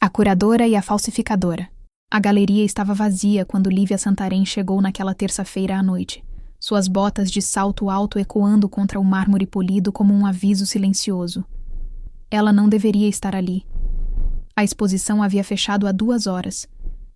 A curadora e a falsificadora. A galeria estava vazia quando Lívia Santarém chegou naquela terça-feira à noite, suas botas de salto alto ecoando contra o mármore polido como um aviso silencioso. Ela não deveria estar ali. A exposição havia fechado há 2 horas,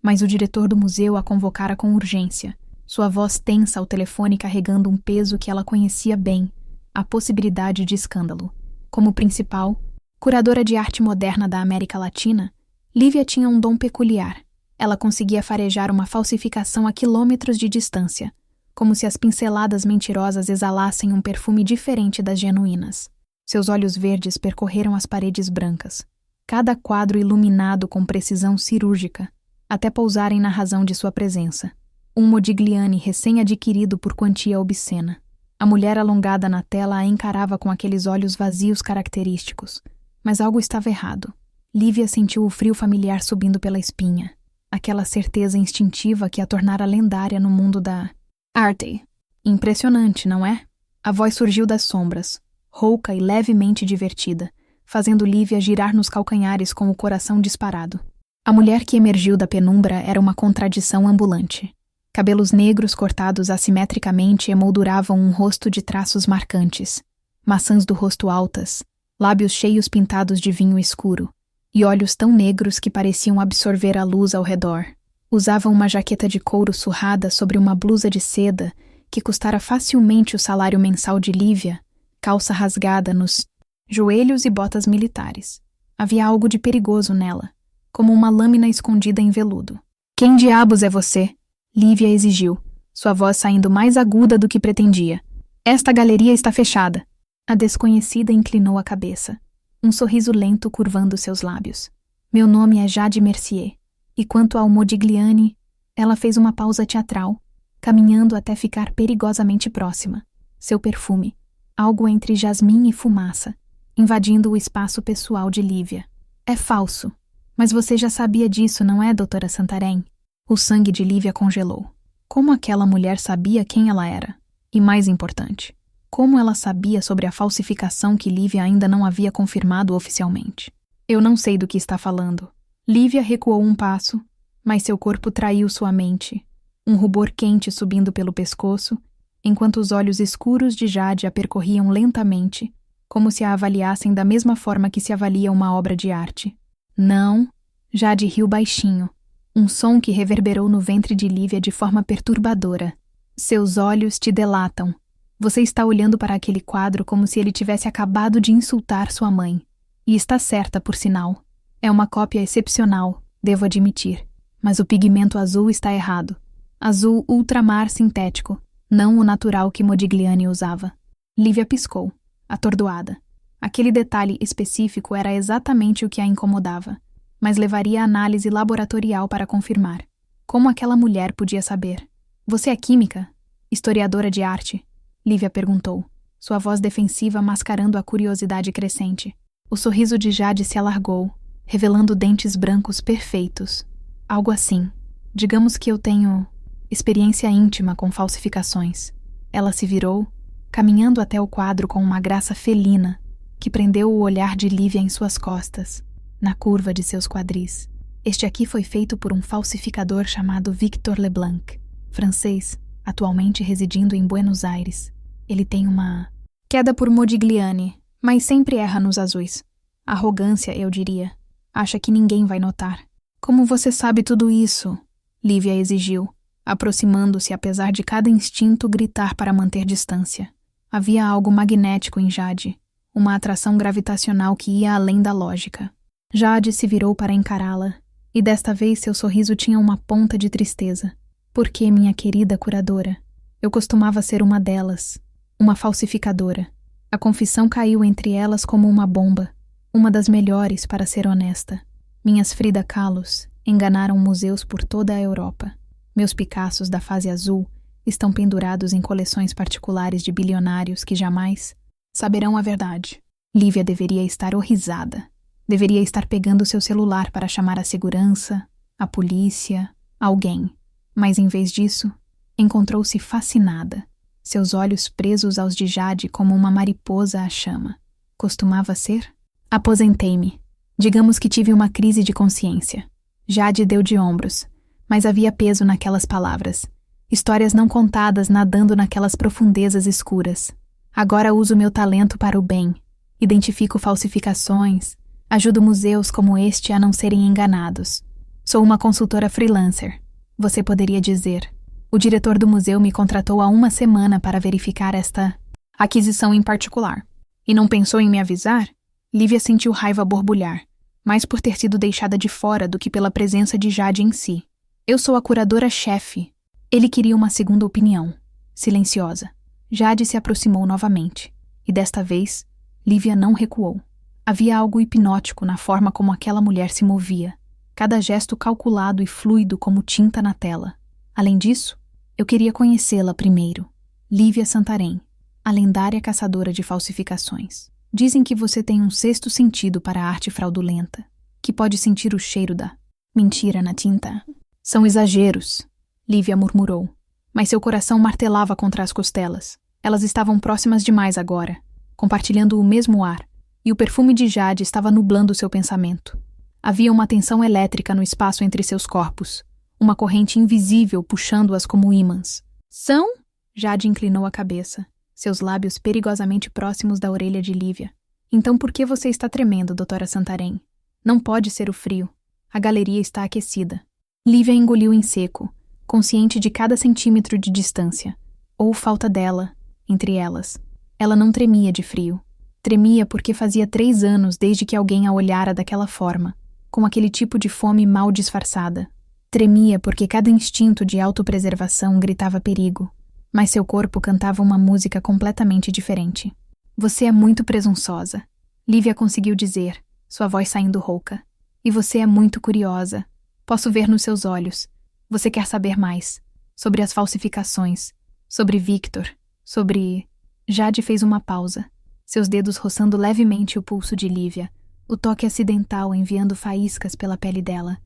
mas o diretor do museu a convocara com urgência, sua voz tensa ao telefone carregando um peso que ela conhecia bem, a possibilidade de escândalo. Como principal, curadora de arte moderna da América Latina, Lívia tinha um dom peculiar. Ela conseguia farejar uma falsificação a quilômetros de distância, como se as pinceladas mentirosas exalassem um perfume diferente das genuínas. Seus olhos verdes percorreram as paredes brancas, cada quadro iluminado com precisão cirúrgica, até pousarem na razão de sua presença. Um Modigliani recém-adquirido por quantia obscena. A mulher alongada na tela a encarava com aqueles olhos vazios característicos, mas algo estava errado. Lívia sentiu o frio familiar subindo pela espinha, aquela certeza instintiva que a tornara lendária no mundo da arte. Impressionante, não é? A voz surgiu das sombras, rouca e levemente divertida, fazendo Lívia girar nos calcanhares com o coração disparado. A mulher que emergiu da penumbra era uma contradição ambulante. Cabelos negros cortados assimetricamente emolduravam um rosto de traços marcantes, maçãs do rosto altas, lábios cheios pintados de vinho escuro, e olhos tão negros que pareciam absorver a luz ao redor. Usava uma jaqueta de couro surrada sobre uma blusa de seda que custara facilmente o salário mensal de Lívia, calça rasgada nos joelhos e botas militares. Havia algo de perigoso nela, como uma lâmina escondida em veludo. "Quem diabos é você?" Lívia exigiu, sua voz saindo mais aguda do que pretendia. "Esta galeria está fechada." A desconhecida inclinou a cabeça, um sorriso lento curvando seus lábios. "Meu nome é Jade Mercier." E quanto ao Modigliani, ela fez uma pausa teatral, caminhando até ficar perigosamente próxima. Seu perfume, algo entre jasmim e fumaça, invadindo o espaço pessoal de Lívia. "É falso. Mas você já sabia disso, não é, doutora Santarém?" O sangue de Lívia congelou. Como aquela mulher sabia quem ela era? E mais importante, como ela sabia sobre a falsificação que Lívia ainda não havia confirmado oficialmente? "Eu não sei do que está falando." Lívia recuou um passo, mas seu corpo traiu sua mente, um rubor quente subindo pelo pescoço, enquanto os olhos escuros de Jade a percorriam lentamente, como se a avaliassem da mesma forma que se avalia uma obra de arte. "Não." Jade riu baixinho, um som que reverberou no ventre de Lívia de forma perturbadora. "Seus olhos te delatam. Você está olhando para aquele quadro como se ele tivesse acabado de insultar sua mãe. E está certa, por sinal. É uma cópia excepcional, devo admitir. Mas o pigmento azul está errado. Azul ultramar sintético, não o natural que Modigliani usava." Lívia piscou, atordoada. Aquele detalhe específico era exatamente o que a incomodava, mas levaria a análise laboratorial para confirmar. Como aquela mulher podia saber? "Você é química? Historiadora de arte?" Lívia perguntou, sua voz defensiva mascarando a curiosidade crescente. O sorriso de Jade se alargou, revelando dentes brancos perfeitos. "Algo assim. Digamos que eu tenho experiência íntima com falsificações." Ela se virou, caminhando até o quadro com uma graça felina, que prendeu o olhar de Lívia em suas costas, na curva de seus quadris. "Este aqui foi feito por um falsificador chamado Victor Leblanc, francês, atualmente residindo em Buenos Aires. Ele tem uma queda por Modigliani, mas sempre erra nos azuis. Arrogância, eu diria. Acha que ninguém vai notar." "Como você sabe tudo isso?" Lívia exigiu, aproximando-se apesar de cada instinto gritar para manter distância. Havia algo magnético em Jade, uma atração gravitacional que ia além da lógica. Jade se virou para encará-la, e desta vez seu sorriso tinha uma ponta de tristeza. "Por que, minha querida curadora? Eu costumava ser uma delas, uma falsificadora. A confissão caiu entre elas como uma bomba, uma das melhores, para ser honesta. Minhas Frida Kahlos enganaram museus por toda a Europa. Meus Picassos da fase azul estão pendurados em coleções particulares de bilionários que jamais saberão a verdade." Lívia deveria estar horrorizada. Deveria estar pegando seu celular para chamar a segurança, a polícia, alguém. Mas em vez disso, encontrou-se fascinada, seus olhos presos aos de Jade como uma mariposa à chama. Costumava ser? "Aposentei-me." Digamos que tive uma crise de consciência. Jade deu de ombros, mas havia peso naquelas palavras. Histórias não contadas nadando naquelas profundezas escuras. Agora uso meu talento para o bem. Identifico falsificações. Ajudo museus como este a não serem enganados. Sou uma consultora freelancer. Você poderia dizer. O diretor do museu me contratou há uma semana para verificar esta aquisição em particular. E não pensou em me avisar? Lívia sentiu raiva borbulhar, mais por ter sido deixada de fora do que pela presença de Jade em si. Eu sou a curadora-chefe. Ele queria uma segunda opinião, silenciosa. Jade se aproximou novamente, e desta vez, Lívia não recuou. Havia algo hipnótico na forma como aquela mulher se movia, cada gesto calculado e fluido como tinta na tela. Além disso, eu queria conhecê-la primeiro. Lívia Santarém, a lendária caçadora de falsificações. Dizem que você tem um sexto sentido para a arte fraudulenta, que pode sentir o cheiro da mentira na tinta. São exageros, Lívia murmurou, mas seu coração martelava contra as costelas. Elas estavam próximas demais agora, compartilhando o mesmo ar, e o perfume de Jade estava nublando seu pensamento. Havia uma tensão elétrica no espaço entre seus corpos, uma corrente invisível puxando-as como ímãs. São? Jade inclinou a cabeça, seus lábios perigosamente próximos da orelha de Lívia. Então por que você está tremendo, doutora Santarém? Não pode ser o frio. A galeria está aquecida. Lívia engoliu em seco, consciente de cada centímetro de distância, ou falta dela, entre elas. Ela não tremia de frio. Tremia porque fazia 3 anos desde que alguém a olhara daquela forma, com aquele tipo de fome mal disfarçada. Tremia porque cada instinto de autopreservação gritava perigo, mas seu corpo cantava uma música completamente diferente. Você é muito presunçosa, Lívia conseguiu dizer, sua voz saindo rouca. E você é muito curiosa. Posso ver nos seus olhos. Você quer saber mais. Sobre as falsificações. Sobre Victor. Sobre... Jade fez uma pausa, seus dedos roçando levemente o pulso de Lívia, o toque acidental enviando faíscas pela pele dela.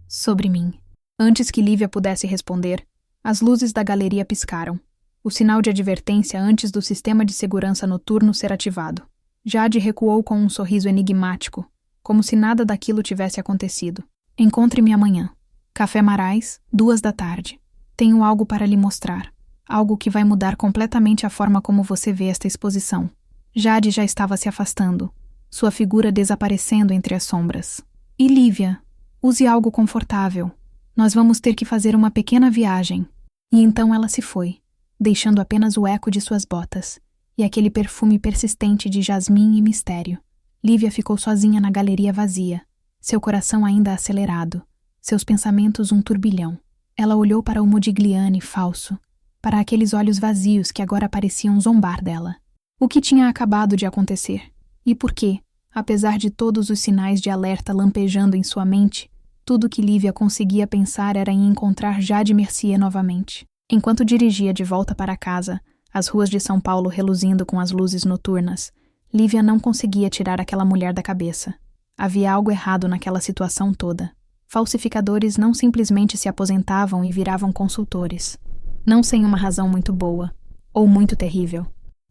Sobre mim. Antes que Lívia pudesse responder, as luzes da galeria piscaram. O sinal de advertência antes do sistema de segurança noturno ser ativado. Jade recuou com um sorriso enigmático, como se nada daquilo tivesse acontecido. Encontre-me amanhã. Café Marais, 14h. Tenho algo para lhe mostrar. Algo que vai mudar completamente a forma como você vê esta exposição. Jade já estava se afastando, sua figura desaparecendo entre as sombras. E Lívia, use algo confortável. Nós vamos ter que fazer uma pequena viagem. E então ela se foi, deixando apenas o eco de suas botas e aquele perfume persistente de jasmim e mistério. Lívia ficou sozinha na galeria vazia, seu coração ainda acelerado, seus pensamentos um turbilhão. Ela olhou para o Modigliani falso, para aqueles olhos vazios que agora pareciam zombar dela. O que tinha acabado de acontecer? E por quê, apesar de todos os sinais de alerta lampejando em sua mente, tudo que Lívia conseguia pensar era em encontrar Jade Mercier novamente. Enquanto dirigia de volta para casa, as ruas de São Paulo reluzindo com as luzes noturnas, Lívia não conseguia tirar aquela mulher da cabeça. Havia algo errado naquela situação toda. Falsificadores não simplesmente se aposentavam e viravam consultores. Não sem uma razão muito boa, ou muito terrível.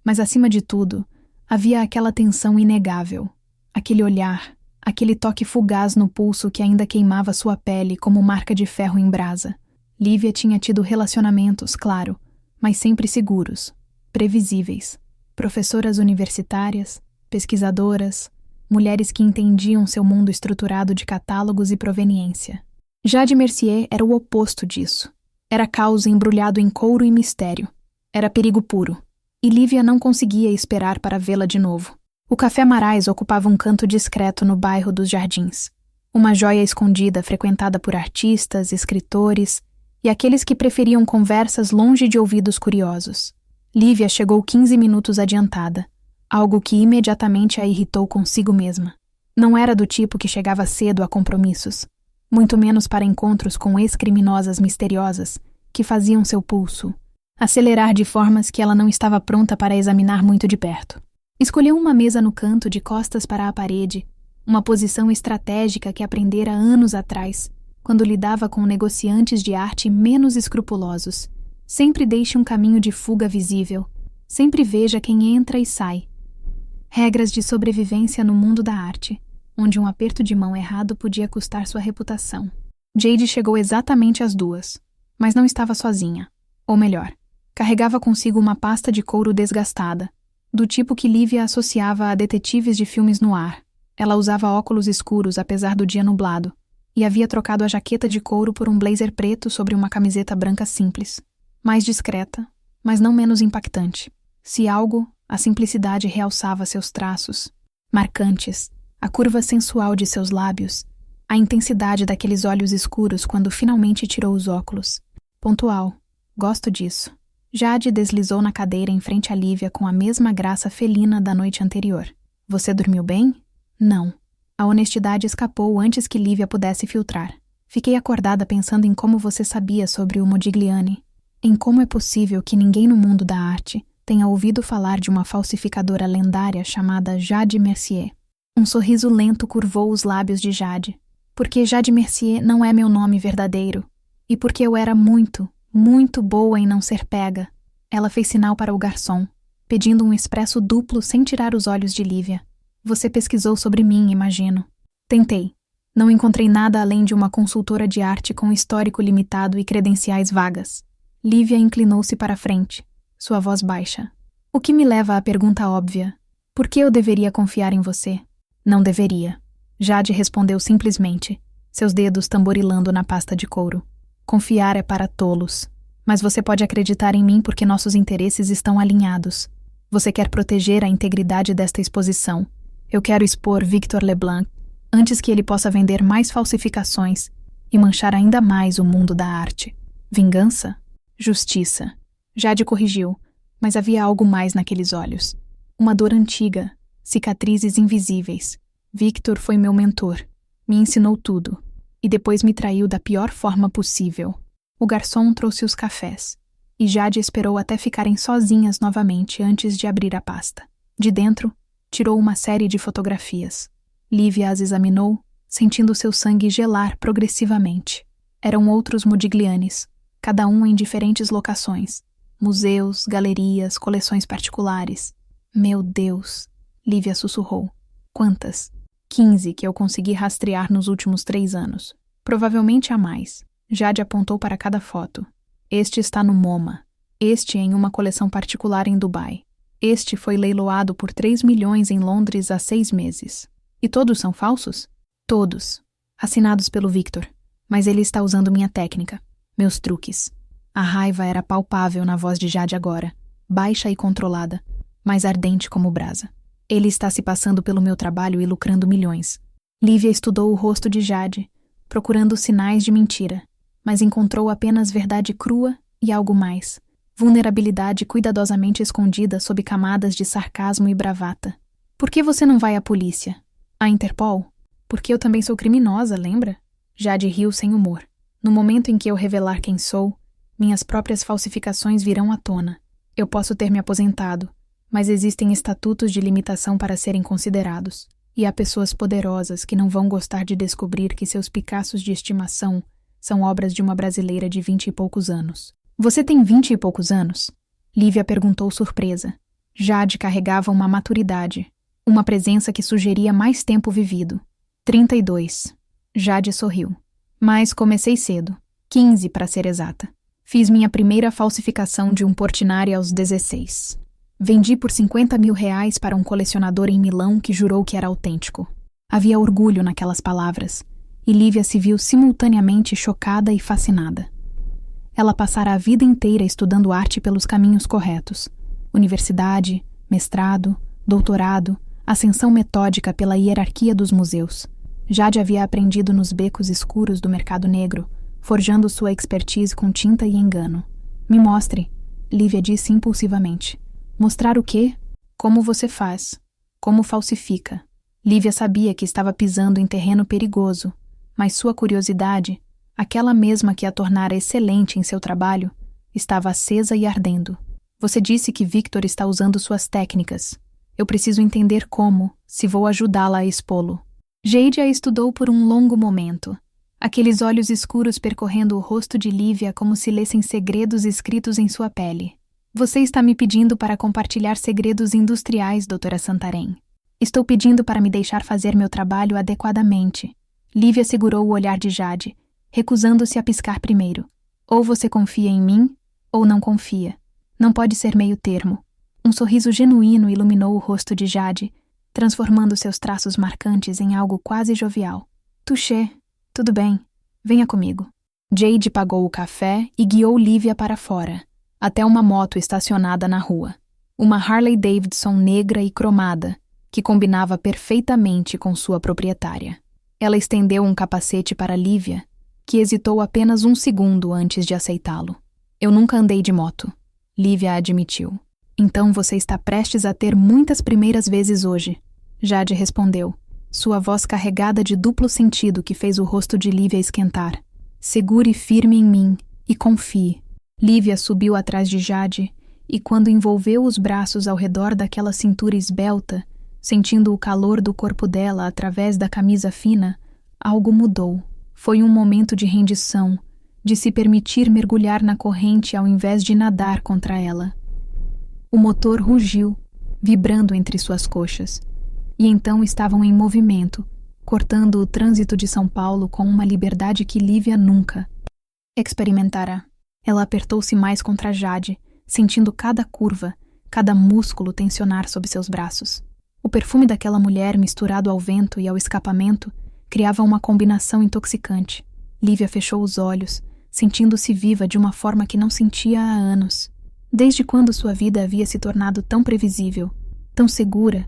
Mas acima de tudo, havia aquela tensão inegável, aquele olhar, aquele toque fugaz no pulso que ainda queimava sua pele como marca de ferro em brasa. Lívia tinha tido relacionamentos, claro, mas sempre seguros, previsíveis. Professoras universitárias, pesquisadoras, mulheres que entendiam seu mundo estruturado de catálogos e proveniência. Jade Mercier era o oposto disso. Era caos embrulhado em couro e mistério. Era perigo puro. E Lívia não conseguia esperar para vê-la de novo. O Café Marais ocupava um canto discreto no bairro dos Jardins. Uma joia escondida frequentada por artistas, escritores e aqueles que preferiam conversas longe de ouvidos curiosos. Lívia chegou 15 minutos adiantada, algo que imediatamente a irritou consigo mesma. Não era do tipo que chegava cedo a compromissos, muito menos para encontros com ex-criminosas misteriosas que faziam seu pulso acelerar de formas que ela não estava pronta para examinar muito de perto. Escolheu uma mesa no canto de costas para a parede, uma posição estratégica que aprendera anos atrás, quando lidava com negociantes de arte menos escrupulosos. Sempre deixe um caminho de fuga visível, sempre veja quem entra e sai. Regras de sobrevivência no mundo da arte, onde um aperto de mão errado podia custar sua reputação. Jade chegou exatamente às 2, mas não estava sozinha. Ou melhor, carregava consigo uma pasta de couro desgastada, do tipo que Lívia associava a detetives de filmes noir. Ela usava óculos escuros apesar do dia nublado, e havia trocado a jaqueta de couro por um blazer preto sobre uma camiseta branca simples. Mais discreta, mas não menos impactante. Se algo, a simplicidade realçava seus traços marcantes, a curva sensual de seus lábios, a intensidade daqueles olhos escuros quando finalmente tirou os óculos. Pontual. Gosto disso. Jade deslizou na cadeira em frente a Lívia com a mesma graça felina da noite anterior. Você dormiu bem? Não. A honestidade escapou antes que Lívia pudesse filtrar. Fiquei acordada pensando em como você sabia sobre o Modigliani, em como é possível que ninguém no mundo da arte tenha ouvido falar de uma falsificadora lendária chamada Jade Mercier. Um sorriso lento curvou os lábios de Jade. Porque Jade Mercier não é meu nome verdadeiro. E porque eu era muito, muito boa em não ser pega. Ela fez sinal para o garçom, pedindo um expresso duplo sem tirar os olhos de Lívia. Você pesquisou sobre mim, imagino. Tentei. Não encontrei nada além de uma consultora de arte com histórico limitado e credenciais vagas. Lívia inclinou-se para a frente, sua voz baixa. O que me leva à pergunta óbvia. Por que eu deveria confiar em você? Não deveria. Jade respondeu simplesmente, seus dedos tamborilando na pasta de couro. Confiar é para tolos. Mas você pode acreditar em mim porque nossos interesses estão alinhados. Você quer proteger a integridade desta exposição. Eu quero expor Victor Leblanc antes que ele possa vender mais falsificações e manchar ainda mais o mundo da arte. Vingança? Justiça. Jade corrigiu, mas havia algo mais naqueles olhos. Uma dor antiga, cicatrizes invisíveis. Victor foi meu mentor, me ensinou tudo, e depois me traiu da pior forma possível. O garçom trouxe os cafés, e Jade esperou até ficarem sozinhas novamente antes de abrir a pasta. De dentro, tirou uma série de fotografias. Lívia as examinou, sentindo seu sangue gelar progressivamente. Eram outros Modiglianis, cada um em diferentes locações. Museus, galerias, coleções particulares. Meu Deus, Lívia sussurrou. Quantas? 15 que eu consegui rastrear nos últimos 3 anos. Provavelmente há mais. Jade apontou para cada foto. Este está no MoMA. Este em uma coleção particular em Dubai. Este foi leiloado por 3 milhões em Londres há 6 meses. E todos são falsos? Todos. Assinados pelo Victor. Mas ele está usando minha técnica. Meus truques. A raiva era palpável na voz de Jade agora. Baixa e controlada, mas ardente como brasa. Ele está se passando pelo meu trabalho e lucrando milhões. Lívia estudou o rosto de Jade, procurando sinais de mentira, mas encontrou apenas verdade crua e algo mais. Vulnerabilidade cuidadosamente escondida sob camadas de sarcasmo e bravata. Por que você não vai à polícia? À Interpol? Porque eu também sou criminosa, lembra? Jade riu sem humor. No momento em que eu revelar quem sou, minhas próprias falsificações virão à tona. Eu posso ter me aposentado, mas existem estatutos de limitação para serem considerados. E há pessoas poderosas que não vão gostar de descobrir que seus Picassos de estimação são obras de uma brasileira de 20 e poucos anos. Você tem 20 e poucos anos? Lívia perguntou surpresa. Jade carregava uma maturidade, uma presença que sugeria mais tempo vivido. 32. Jade sorriu. Mas comecei cedo. 15 para ser exata. Fiz minha primeira falsificação de um Portinari aos 16. Vendi por 50 mil reais para um colecionador em Milão que jurou que era autêntico. Havia orgulho naquelas palavras, e Lívia se viu simultaneamente chocada e fascinada. Ela passara a vida inteira estudando arte pelos caminhos corretos. Universidade, mestrado, doutorado, ascensão metódica pela hierarquia dos museus. Jade havia aprendido nos becos escuros do mercado negro, forjando sua expertise com tinta e engano. Me mostre, Lívia disse impulsivamente. Mostrar o quê? Como você faz? Como falsifica? Lívia sabia que estava pisando em terreno perigoso, mas sua curiosidade, aquela mesma que a tornara excelente em seu trabalho, estava acesa e ardendo. Você disse que Victor está usando suas técnicas. Eu preciso entender como, se vou ajudá-la a expô-lo. Jade a estudou por um longo momento, aqueles olhos escuros percorrendo o rosto de Lívia como se lessem segredos escritos em sua pele. Você está me pedindo para compartilhar segredos industriais, doutora Santarém. Estou pedindo para me deixar fazer meu trabalho adequadamente. Lívia segurou o olhar de Jade, recusando-se a piscar primeiro. Ou você confia em mim, ou não confia. Não pode ser meio termo. Um sorriso genuíno iluminou o rosto de Jade, transformando seus traços marcantes em algo quase jovial. Touché, tudo bem. Venha comigo. Jade pagou o café e guiou Lívia para fora, até uma moto estacionada na rua. Uma Harley Davidson negra e cromada, que combinava perfeitamente com sua proprietária. Ela estendeu um capacete para Lívia, que hesitou apenas um segundo antes de aceitá-lo. Eu nunca andei de moto, Lívia admitiu. Então você está prestes a ter muitas primeiras vezes hoje, Jade respondeu, sua voz carregada de duplo sentido que fez o rosto de Lívia esquentar. Segure firme em mim e confie. Lívia subiu atrás de Jade e quando envolveu os braços ao redor daquela cintura esbelta, sentindo o calor do corpo dela através da camisa fina, algo mudou. Foi um momento de rendição, de se permitir mergulhar na corrente ao invés de nadar contra ela. O motor rugiu, vibrando entre suas coxas, e então estavam em movimento, cortando o trânsito de São Paulo com uma liberdade que Lívia nunca experimentara. Ela apertou-se mais contra Jade, sentindo cada curva, cada músculo tensionar sob seus braços. O perfume daquela mulher misturado ao vento e ao escapamento criava uma combinação intoxicante. Lívia fechou os olhos, sentindo-se viva de uma forma que não sentia há anos. Desde quando sua vida havia se tornado tão previsível, tão segura,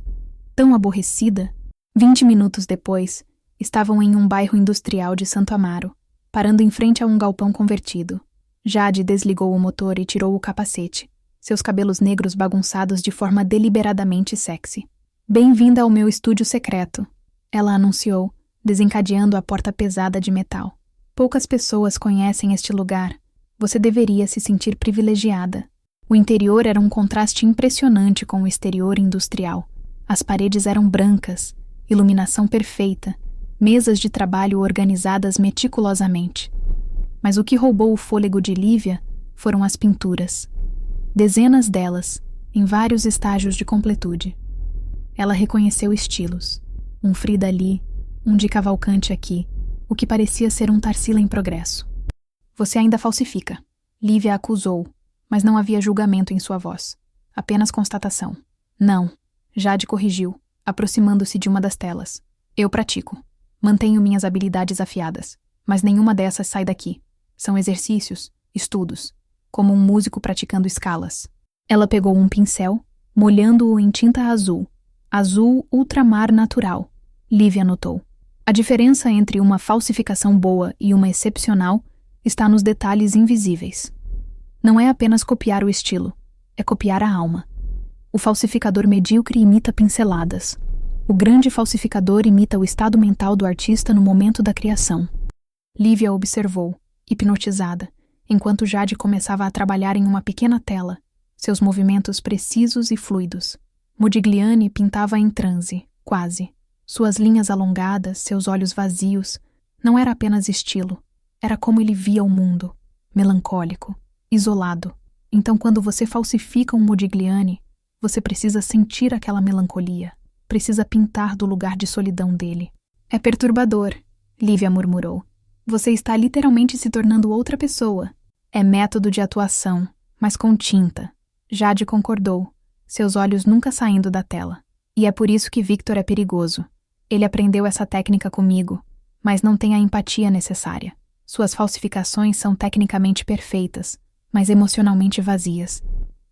tão aborrecida? 20 minutos depois, estavam em um bairro industrial de Santo Amaro, parando em frente a um galpão convertido. Jade desligou o motor e tirou o capacete, seus cabelos negros bagunçados de forma deliberadamente sexy. Bem-vinda ao meu estúdio secreto, ela anunciou, desencadeando a porta pesada de metal. Poucas pessoas conhecem este lugar. Você deveria se sentir privilegiada. O interior era um contraste impressionante com o exterior industrial. As paredes eram brancas, iluminação perfeita, mesas de trabalho organizadas meticulosamente. Mas o que roubou o fôlego de Lívia foram as pinturas. Dezenas delas, em vários estágios de completude. Ela reconheceu estilos. Um Frida ali, um de Cavalcante aqui, o que parecia ser um Tarsila em progresso. Você ainda falsifica, Lívia acusou, mas não havia julgamento em sua voz. Apenas constatação. Não, Jade corrigiu, aproximando-se de uma das telas. Eu pratico. Mantenho minhas habilidades afiadas, mas nenhuma dessas sai daqui. São exercícios, estudos, como um músico praticando escalas. Ela pegou um pincel, molhando-o em tinta azul. Azul ultramar natural, Lívia notou. A diferença entre uma falsificação boa e uma excepcional está nos detalhes invisíveis. Não é apenas copiar o estilo, é copiar a alma. O falsificador medíocre imita pinceladas. O grande falsificador imita o estado mental do artista no momento da criação. Lívia observou, hipnotizada, enquanto Jade começava a trabalhar em uma pequena tela, seus movimentos precisos e fluidos. Modigliani pintava em transe, quase. Suas linhas alongadas, seus olhos vazios. Não era apenas estilo, era como ele via o mundo. Melancólico, isolado. Então, quando você falsifica um Modigliani, você precisa sentir aquela melancolia. Precisa pintar do lugar de solidão dele. É perturbador, Lívia murmurou. Você está literalmente se tornando outra pessoa. É método de atuação, mas com tinta. Jade concordou, seus olhos nunca saindo da tela. E é por isso que Victor é perigoso. Ele aprendeu essa técnica comigo, mas não tem a empatia necessária. Suas falsificações são tecnicamente perfeitas, mas emocionalmente vazias.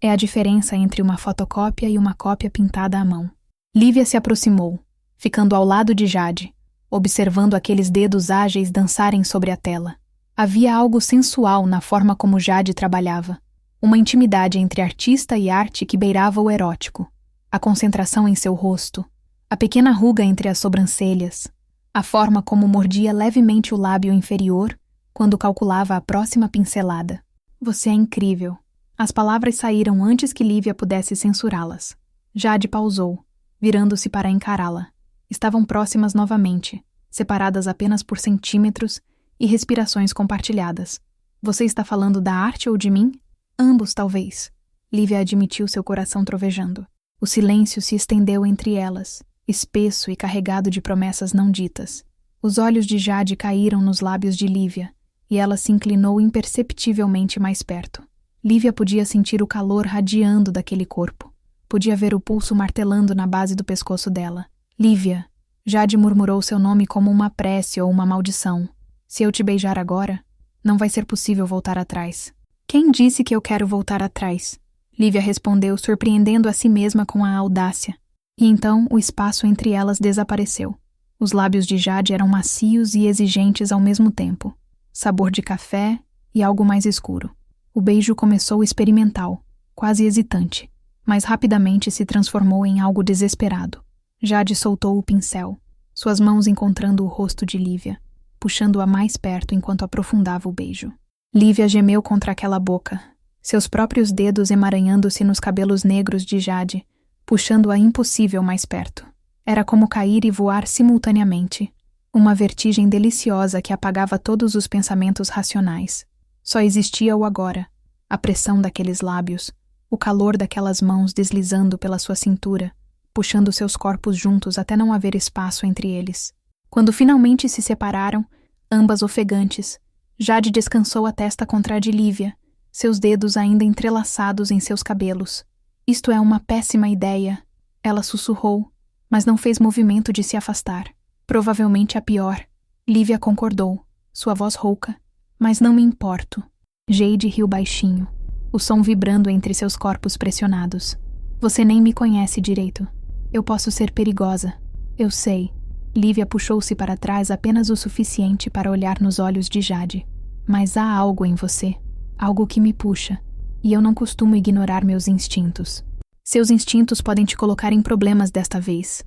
É a diferença entre uma fotocópia e uma cópia pintada à mão. Lívia se aproximou, ficando ao lado de Jade, observando aqueles dedos ágeis dançarem sobre a tela. Havia algo sensual na forma como Jade trabalhava. Uma intimidade entre artista e arte que beirava o erótico. A concentração em seu rosto, a pequena ruga entre as sobrancelhas, a forma como mordia levemente o lábio inferior quando calculava a próxima pincelada. Você é incrível. As palavras saíram antes que Lívia pudesse censurá-las. Jade pausou, virando-se para encará-la. Estavam próximas novamente, separadas apenas por centímetros e respirações compartilhadas. Você está falando da arte ou de mim? Ambos, talvez. Lívia admitiu seu coração trovejando. O silêncio se estendeu entre elas, espesso e carregado de promessas não ditas. Os olhos de Jade caíram nos lábios de Lívia, e ela se inclinou imperceptivelmente mais perto. Lívia podia sentir o calor radiando daquele corpo. Podia ver o pulso martelando na base do pescoço dela. Lívia, Jade murmurou seu nome como uma prece ou uma maldição. Se eu te beijar agora, não vai ser possível voltar atrás. Quem disse que eu quero voltar atrás? Lívia respondeu, surpreendendo a si mesma com a audácia. E então o espaço entre elas desapareceu. Os lábios de Jade eram macios e exigentes ao mesmo tempo. Sabor de café e algo mais escuro. O beijo começou experimental, quase hesitante, mas rapidamente se transformou em algo desesperado. Jade soltou o pincel, suas mãos encontrando o rosto de Lívia, puxando-a mais perto enquanto aprofundava o beijo. Lívia gemeu contra aquela boca, seus próprios dedos emaranhando-se nos cabelos negros de Jade, puxando-a impossível mais perto. Era como cair e voar simultaneamente, uma vertigem deliciosa que apagava todos os pensamentos racionais. Só existia o agora, a pressão daqueles lábios, o calor daquelas mãos deslizando pela sua cintura, puxando seus corpos juntos até não haver espaço entre eles. Quando finalmente se separaram, ambas ofegantes, Jade descansou a testa contra a de Lívia, seus dedos ainda entrelaçados em seus cabelos. Isto é uma péssima ideia, ela sussurrou, mas não fez movimento de se afastar. Provavelmente a pior. Lívia concordou, sua voz rouca. Mas não me importo. Jade riu baixinho, o som vibrando entre seus corpos pressionados. Você nem me conhece direito. Eu posso ser perigosa. Eu sei. Lívia puxou-se para trás apenas o suficiente para olhar nos olhos de Jade. Mas há algo em você. Algo que me puxa. E eu não costumo ignorar meus instintos. Seus instintos podem te colocar em problemas desta vez.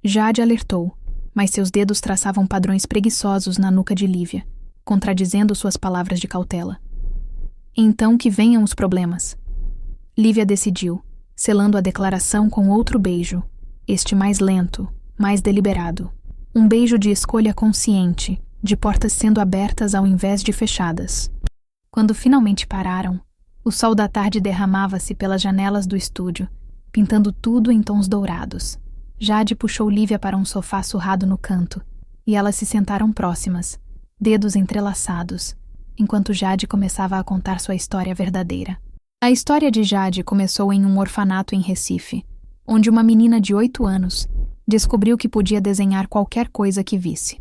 Jade alertou, mas seus dedos traçavam padrões preguiçosos na nuca de Lívia, contradizendo suas palavras de cautela. Então que venham os problemas. Lívia decidiu, selando a declaração com outro beijo, este mais lento, mais deliberado. Um beijo de escolha consciente, de portas sendo abertas ao invés de fechadas. Quando finalmente pararam, o sol da tarde derramava-se pelas janelas do estúdio, pintando tudo em tons dourados. Jade puxou Lívia para um sofá surrado no canto, e elas se sentaram próximas, dedos entrelaçados, enquanto Jade começava a contar sua história verdadeira. A história de Jade começou em um orfanato em Recife, onde uma menina de 8 anos descobriu que podia desenhar qualquer coisa que visse.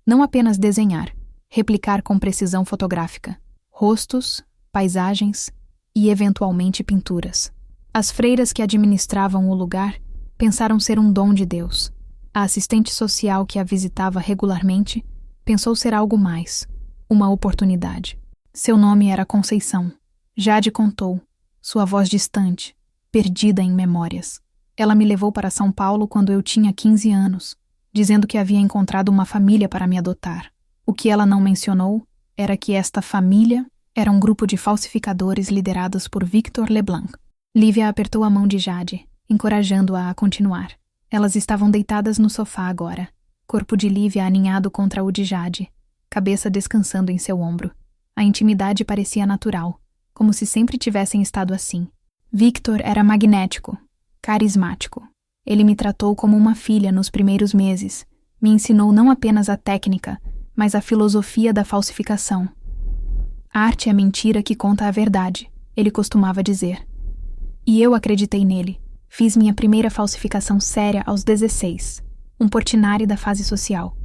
Não apenas desenhar, replicar com precisão fotográfica, rostos, paisagens e, eventualmente, pinturas. As freiras que administravam o lugar pensaram ser um dom de Deus. A assistente social que a visitava regularmente pensou ser algo mais, uma oportunidade. Seu nome era Conceição. Jade contou, sua voz distante, perdida em memórias. Ela me levou para São Paulo quando eu tinha 15 anos, dizendo que havia encontrado uma família para me adotar. O que ela não mencionou era que esta família era um grupo de falsificadores liderados por Victor Leblanc. Lívia apertou a mão de Jade, encorajando-a a continuar. Elas estavam deitadas no sofá agora, corpo de Lívia aninhado contra o de Jade, cabeça descansando em seu ombro. A intimidade parecia natural, como se sempre tivessem estado assim. Victor era magnético, carismático. Ele me tratou como uma filha nos primeiros meses, me ensinou não apenas a técnica, mas a filosofia da falsificação. A arte é a mentira que conta a verdade, ele costumava dizer. E eu acreditei nele. Fiz minha primeira falsificação séria aos 16, um Portinari da fase social.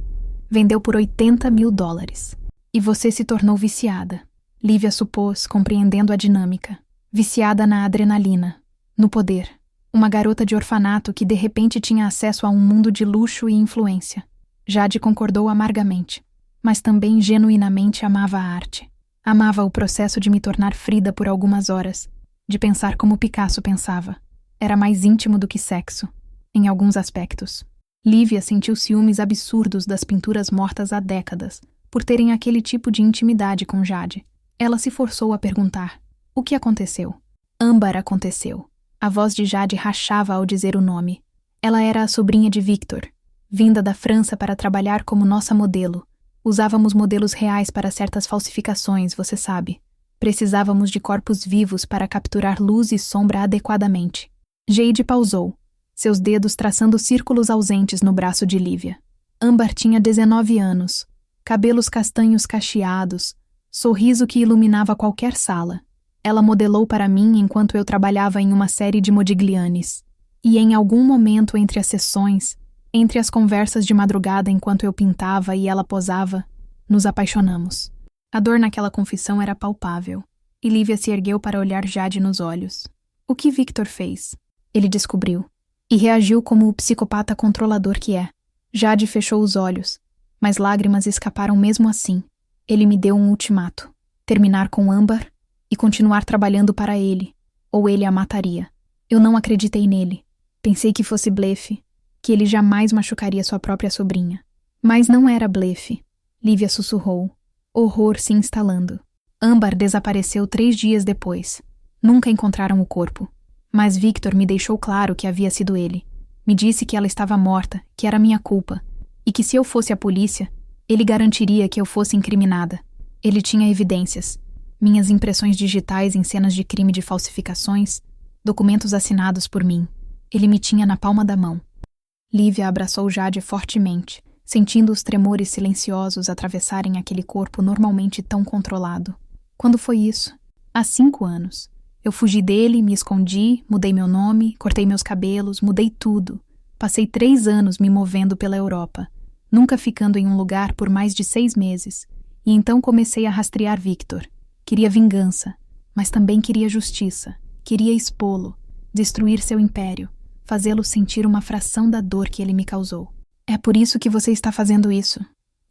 Vendeu por $80.000. E você se tornou viciada. Lívia supôs, compreendendo a dinâmica. Viciada na adrenalina, no poder. Uma garota de orfanato que de repente tinha acesso a um mundo de luxo e influência. Jade concordou amargamente, mas também genuinamente amava a arte. Amava o processo de me tornar Frida por algumas horas, de pensar como Picasso pensava. Era mais íntimo do que sexo, em alguns aspectos. Lívia sentiu ciúmes absurdos das pinturas mortas há décadas, por terem aquele tipo de intimidade com Jade. Ela se forçou a perguntar: o que aconteceu? Âmbar aconteceu. A voz de Jade rachava ao dizer o nome. Ela era a sobrinha de Victor, vinda da França para trabalhar como nossa modelo. Usávamos modelos reais para certas falsificações, você sabe. Precisávamos de corpos vivos para capturar luz e sombra adequadamente. Jade pausou, seus dedos traçando círculos ausentes no braço de Lívia. Âmbar tinha 19 anos, cabelos castanhos cacheados, sorriso que iluminava qualquer sala. Ela modelou para mim enquanto eu trabalhava em uma série de Modiglianes. E em algum momento entre as sessões, entre as conversas de madrugada enquanto eu pintava e ela posava, nos apaixonamos. A dor naquela confissão era palpável, e Lívia se ergueu para olhar Jade nos olhos. O que Victor fez? Ele descobriu. E reagiu como o psicopata controlador que é. Jade fechou os olhos, mas lágrimas escaparam mesmo assim. Ele me deu um ultimato: terminar com Âmbar e continuar trabalhando para ele, ou ele a mataria. Eu não acreditei nele. Pensei que fosse blefe, que ele jamais machucaria sua própria sobrinha. Mas não era blefe. Lívia sussurrou, horror se instalando. Âmbar desapareceu 3 dias depois. Nunca encontraram o corpo. Mas Victor me deixou claro que havia sido ele. Me disse que ela estava morta, que era minha culpa, e que se eu fosse a polícia, ele garantiria que eu fosse incriminada. Ele tinha evidências. Minhas impressões digitais em cenas de crime de falsificações, documentos assinados por mim. Ele me tinha na palma da mão. Lívia abraçou Jade fortemente, sentindo os tremores silenciosos atravessarem aquele corpo normalmente tão controlado. Quando foi isso? Há 5 anos. Eu fugi dele, me escondi, mudei meu nome, cortei meus cabelos, mudei tudo. Passei 3 anos me movendo pela Europa, nunca ficando em um lugar por mais de 6 meses. E então comecei a rastrear Victor. Queria vingança, mas também queria justiça. Queria expô-lo, destruir seu império, fazê-lo sentir uma fração da dor que ele me causou. É por isso que você está fazendo isso.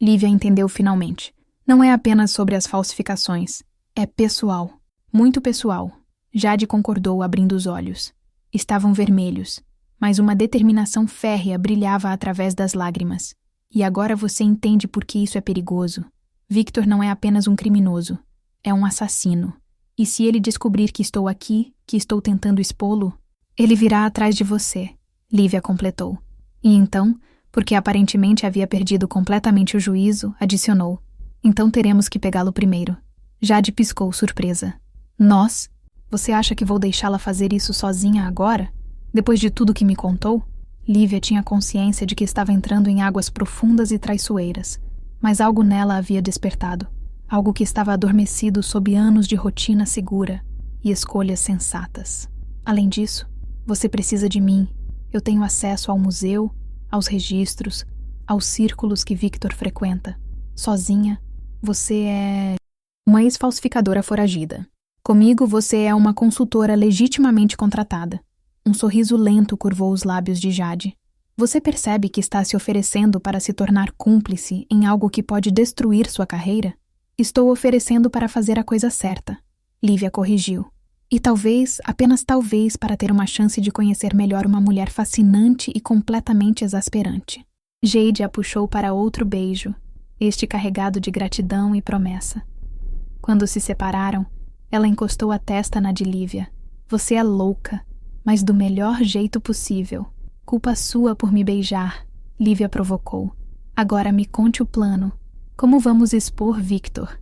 Lívia entendeu finalmente. Não é apenas sobre as falsificações. É pessoal. Muito pessoal. Jade concordou, abrindo os olhos. Estavam vermelhos, mas uma determinação férrea brilhava através das lágrimas. E agora você entende por que isso é perigoso. Victor não é apenas um criminoso. É um assassino. E se ele descobrir que estou aqui, que estou tentando expô-lo, ele virá atrás de você, Lívia completou. E então, porque aparentemente havia perdido completamente o juízo, adicionou. Então teremos que pegá-lo primeiro. Jade piscou, surpresa. Nós? Você acha que vou deixá-la fazer isso sozinha agora? Depois de tudo que me contou? Lívia tinha consciência de que estava entrando em águas profundas e traiçoeiras, mas algo nela havia despertado. Algo que estava adormecido sob anos de rotina segura e escolhas sensatas. Além disso, você precisa de mim. Eu tenho acesso ao museu, aos registros, aos círculos que Victor frequenta. Sozinha, você é uma ex-falsificadora foragida. Comigo, você é uma consultora legitimamente contratada. Um sorriso lento curvou os lábios de Jade. Você percebe que está se oferecendo para se tornar cúmplice em algo que pode destruir sua carreira? Estou oferecendo para fazer a coisa certa. Lívia corrigiu. E talvez, apenas talvez, para ter uma chance de conhecer melhor uma mulher fascinante e completamente exasperante. Jade a puxou para outro beijo, este carregado de gratidão e promessa. Quando se separaram, ela encostou a testa na de Lívia. Você é louca, mas do melhor jeito possível. Culpa sua por me beijar, Lívia provocou. Agora me conte o plano. Como vamos expor Victor?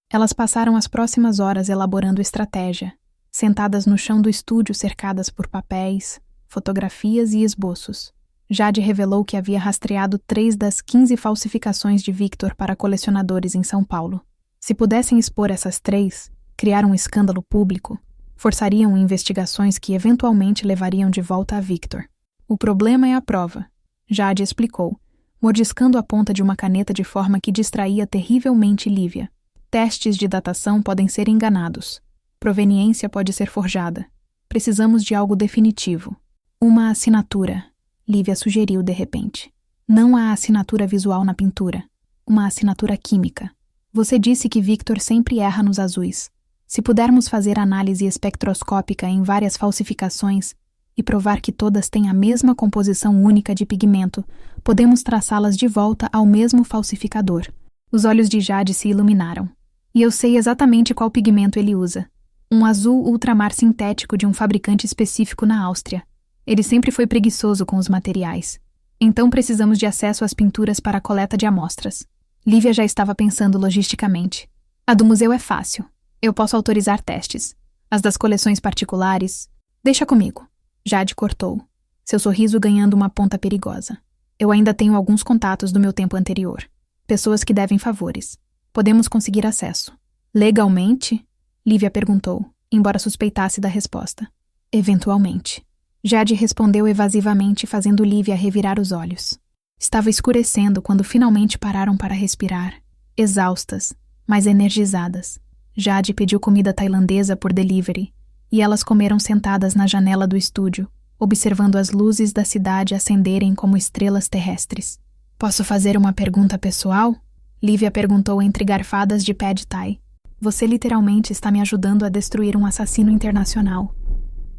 Elas passaram as próximas horas elaborando estratégia, sentadas no chão do estúdio cercadas por papéis, fotografias e esboços. Jade revelou que havia rastreado 3 das 15 falsificações de Victor para colecionadores em São Paulo. Se pudessem expor essas 3, criar um escândalo público, forçariam investigações que eventualmente levariam de volta a Victor. O problema é a prova, Jade explicou, mordiscando a ponta de uma caneta de forma que distraía terrivelmente Lívia. Testes de datação podem ser enganados. Proveniência pode ser forjada. Precisamos de algo definitivo. Uma assinatura, Lívia sugeriu de repente. Não a assinatura visual na pintura. Uma assinatura química. Você disse que Victor sempre erra nos azuis. Se pudermos fazer análise espectroscópica em várias falsificações e provar que todas têm a mesma composição única de pigmento, podemos traçá-las de volta ao mesmo falsificador. Os olhos de Jade se iluminaram. E eu sei exatamente qual pigmento ele usa. Um azul ultramar sintético de um fabricante específico na Áustria. Ele sempre foi preguiçoso com os materiais. Então precisamos de acesso às pinturas para a coleta de amostras. Lívia já estava pensando logisticamente. A do museu é fácil. Eu posso autorizar testes. As das coleções particulares... Deixa comigo. Jade cortou. seu sorriso ganhando uma ponta perigosa. Eu ainda tenho alguns contatos do meu tempo anterior. Pessoas que devem favores. Podemos conseguir acesso. Legalmente? Lívia perguntou, embora suspeitasse da resposta. Eventualmente. Jade respondeu evasivamente, fazendo Lívia revirar os olhos. Estava escurecendo quando finalmente pararam para respirar, exaustas, mas energizadas. Jade pediu comida tailandesa por delivery, e elas comeram sentadas na janela do estúdio, observando as luzes da cidade acenderem como estrelas terrestres. Posso fazer uma pergunta pessoal? Lívia perguntou entre garfadas de pad thai. Você literalmente está me ajudando a destruir um assassino internacional.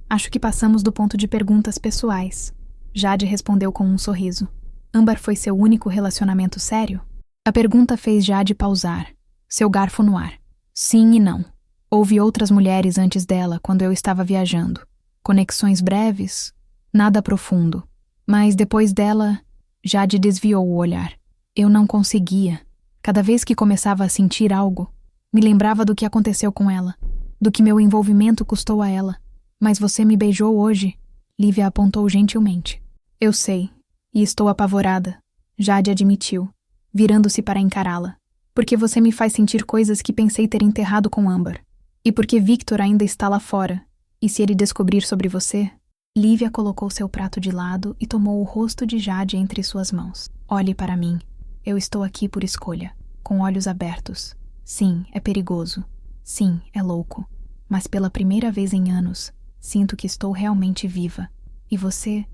Acho que passamos do ponto de perguntas pessoais. Jade respondeu com um sorriso. Ambar foi seu único relacionamento sério? A pergunta fez Jade pausar, seu garfo no ar. Sim e não. Houve outras mulheres antes dela quando eu estava viajando. Conexões breves, nada profundo. Mas depois dela, Jade desviou o olhar. Eu não conseguia. Cada vez que começava a sentir algo, me lembrava do que aconteceu com ela, do que meu envolvimento custou a ela. Mas você me beijou hoje, Lívia apontou gentilmente. Eu sei, e estou apavorada, Jade admitiu, virando-se para encará-la. Porque você me faz sentir coisas que pensei ter enterrado com Ambar. E porque Victor ainda está lá fora. E se ele descobrir sobre você? Lívia colocou seu prato de lado e tomou o rosto de Jade entre suas mãos. Olhe para mim. Eu estou aqui por escolha, com olhos abertos. Sim, é perigoso. Sim, é louco. Mas pela primeira vez em anos, sinto que estou realmente viva. E você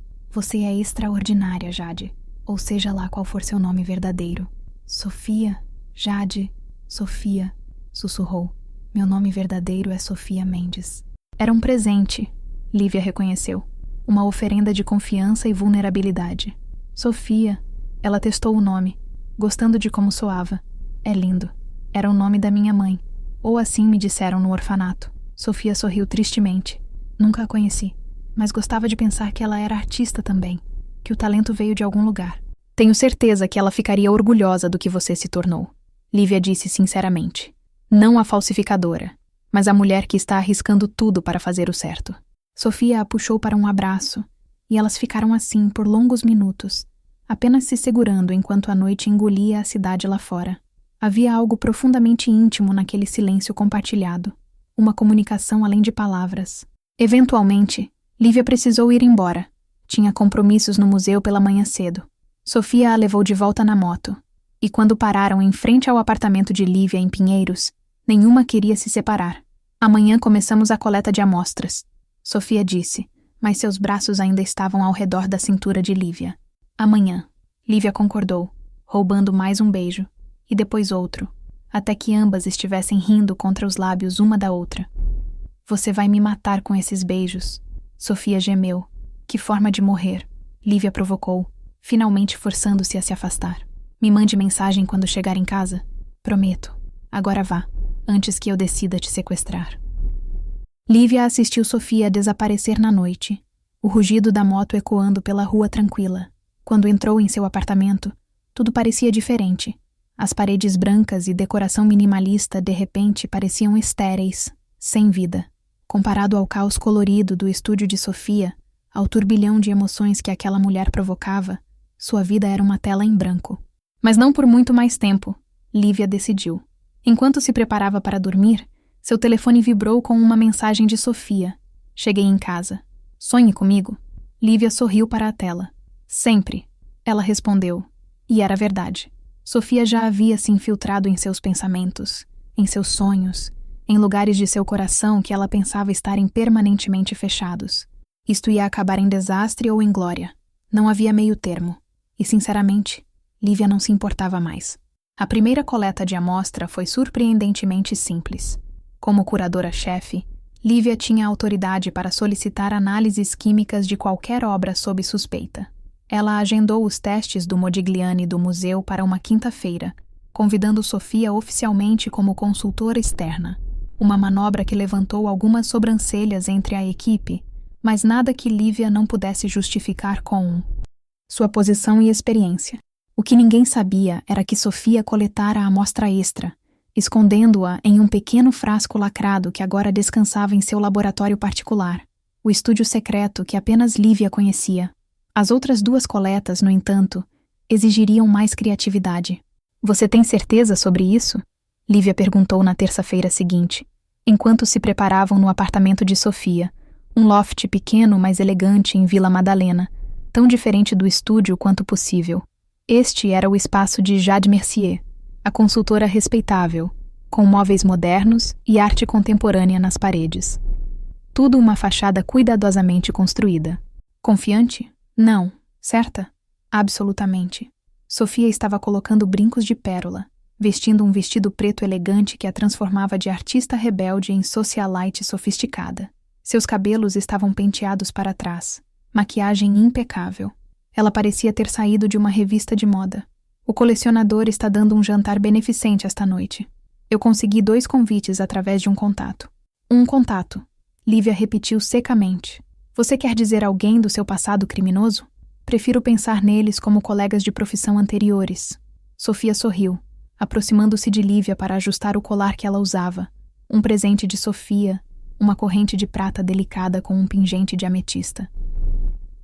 é extraordinária, Jade. Ou seja lá qual for seu nome verdadeiro. Sofia, Jade, Sofia, sussurrou. Meu nome verdadeiro é Sofia Mendes. Era um presente, Lívia reconheceu. Uma oferenda de confiança e vulnerabilidade. Sofia. Ela testou o nome, gostando de como soava. É lindo. Era o nome da minha mãe. Ou assim me disseram no orfanato. Sofia sorriu tristemente. Nunca a conheci, mas gostava de pensar que ela era artista também, que o talento veio de algum lugar. Tenho certeza que ela ficaria orgulhosa do que você se tornou, Lívia disse sinceramente. Não a falsificadora, mas a mulher que está arriscando tudo para fazer o certo. Sofia a puxou para um abraço, e elas ficaram assim por longos minutos, apenas se segurando enquanto a noite engolia a cidade lá fora. Havia algo profundamente íntimo naquele silêncio compartilhado, uma comunicação além de palavras. Eventualmente, Lívia precisou ir embora. Tinha compromissos no museu pela manhã cedo. Sofia a levou de volta na moto, e quando pararam em frente ao apartamento de Lívia em Pinheiros, nenhuma queria se separar. Amanhã começamos a coleta de amostras, Sofia disse, mas seus braços ainda estavam ao redor da cintura de Lívia. Amanhã, Lívia concordou, roubando mais um beijo, e depois outro, até que ambas estivessem rindo contra os lábios uma da outra. Você vai me matar com esses beijos, Sofia gemeu. Que forma de morrer, Lívia provocou, finalmente forçando-se a se afastar. Me mande mensagem quando chegar em casa. Prometo. Agora vá, antes que eu decida te sequestrar. Lívia assistiu Sofia a desaparecer na noite, o rugido da moto ecoando pela rua tranquila. Quando entrou em seu apartamento, tudo parecia diferente. As paredes brancas e decoração minimalista de repente pareciam estéreis, sem vida. Comparado ao caos colorido do estúdio de Sofia, ao turbilhão de emoções que aquela mulher provocava, sua vida era uma tela em branco. Mas não por muito mais tempo, Lívia decidiu. Enquanto se preparava para dormir, seu telefone vibrou com uma mensagem de Sofia. Cheguei em casa. Sonhe comigo? Lívia sorriu para a tela. Sempre, ela respondeu. E era verdade. Sofia já havia se infiltrado em seus pensamentos, em seus sonhos, em lugares de seu coração que ela pensava estarem permanentemente fechados. Isto ia acabar em desastre ou em glória. Não havia meio termo. E, sinceramente, Lívia não se importava mais. A primeira coleta de amostra foi surpreendentemente simples. Como curadora-chefe, Lívia tinha autoridade para solicitar análises químicas de qualquer obra sob suspeita. Ela agendou os testes do Modigliani do museu para uma quinta-feira, convidando Sofia oficialmente como consultora externa. Uma manobra que levantou algumas sobrancelhas entre a equipe, mas nada que Lívia não pudesse justificar com sua posição e experiência. O que ninguém sabia era que Sofia coletara a amostra extra, escondendo-a em um pequeno frasco lacrado que agora descansava em seu laboratório particular, o estúdio secreto que apenas Lívia conhecia. As outras 2 coletas, no entanto, exigiriam mais criatividade. Você tem certeza sobre isso? Lívia perguntou na terça-feira seguinte, enquanto se preparavam no apartamento de Sofia, um loft pequeno, mas elegante em Vila Madalena, tão diferente do estúdio quanto possível. Este era o espaço de Jade Mercier, a consultora respeitável, com móveis modernos e arte contemporânea nas paredes. Tudo uma fachada cuidadosamente construída. Confiante? Não. Certa? Absolutamente. Sofia estava colocando brincos de pérola, vestindo um vestido preto elegante que a transformava de artista rebelde em socialite sofisticada. Seus cabelos estavam penteados para trás, maquiagem impecável. Ela parecia ter saído de uma revista de moda. O colecionador está dando um jantar beneficente esta noite. Eu consegui 2 convites através de um contato. Um contato. Lívia repetiu secamente. Você quer dizer alguém do seu passado criminoso? Prefiro pensar neles como colegas de profissão anteriores. Sofia sorriu, aproximando-se de Lívia para ajustar o colar que ela usava. Um presente de Sofia, uma corrente de prata delicada com um pingente de ametista.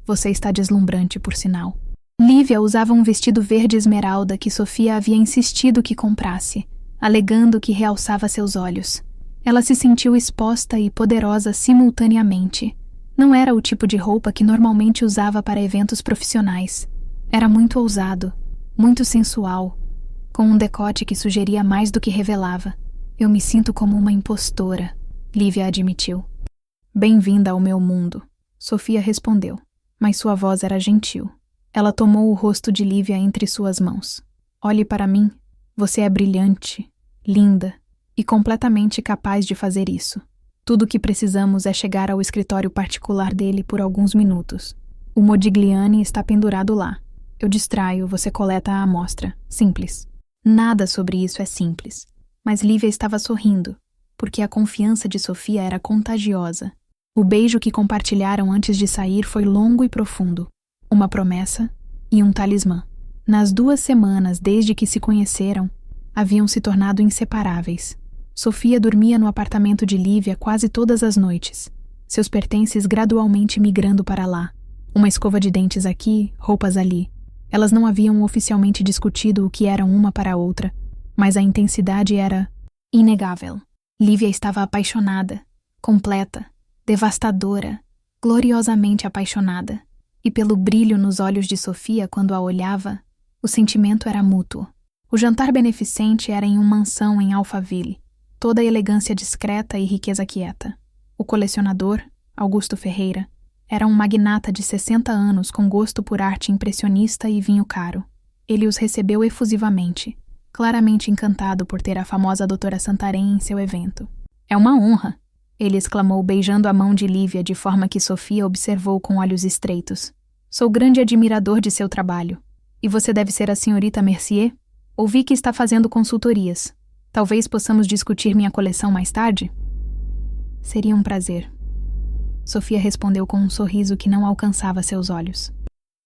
Você está deslumbrante, por sinal. Lívia usava um vestido verde esmeralda que Sofia havia insistido que comprasse, alegando que realçava seus olhos. Ela se sentiu exposta e poderosa simultaneamente. Não era o tipo de roupa que normalmente usava para eventos profissionais. Era muito ousado, muito sensual, com um decote que sugeria mais do que revelava. Eu me sinto como uma impostora, Lívia admitiu. Bem-vinda ao meu mundo, Sofia respondeu, mas sua voz era gentil. Ela tomou o rosto de Lívia entre suas mãos. Olhe para mim, você é brilhante, linda e completamente capaz de fazer isso. Tudo o que precisamos é chegar ao escritório particular dele por alguns minutos. O Modigliani está pendurado lá. Eu distraio, você coleta a amostra. Simples. Nada sobre isso é simples. Mas Lívia estava sorrindo, porque a confiança de Sofia era contagiosa. O beijo que compartilharam antes de sair foi longo e profundo. Uma promessa e um talismã. Nas 2 semanas desde que se conheceram, haviam se tornado inseparáveis. Sofia dormia no apartamento de Lívia quase todas as noites, seus pertences gradualmente migrando para lá. Uma escova de dentes aqui, roupas ali. Elas não haviam oficialmente discutido o que eram uma para a outra, mas a intensidade era inegável. Lívia estava apaixonada, completa, devastadora, gloriosamente apaixonada. E pelo brilho nos olhos de Sofia quando a olhava, o sentimento era mútuo. O jantar beneficente era em uma mansão em Alphaville. Toda a elegância discreta e riqueza quieta. O colecionador, Augusto Ferreira, era um magnata de 60 anos com gosto por arte impressionista e vinho caro. Ele os recebeu efusivamente, claramente encantado por ter a famosa doutora Santarém em seu evento. É uma honra, ele exclamou beijando a mão de Lívia de forma que Sofia observou com olhos estreitos. Sou grande admirador de seu trabalho. E você deve ser a senhorita Mercier? Ouvi que está fazendo consultorias. Talvez possamos discutir minha coleção mais tarde? Seria um prazer. Sofia respondeu com um sorriso que não alcançava seus olhos.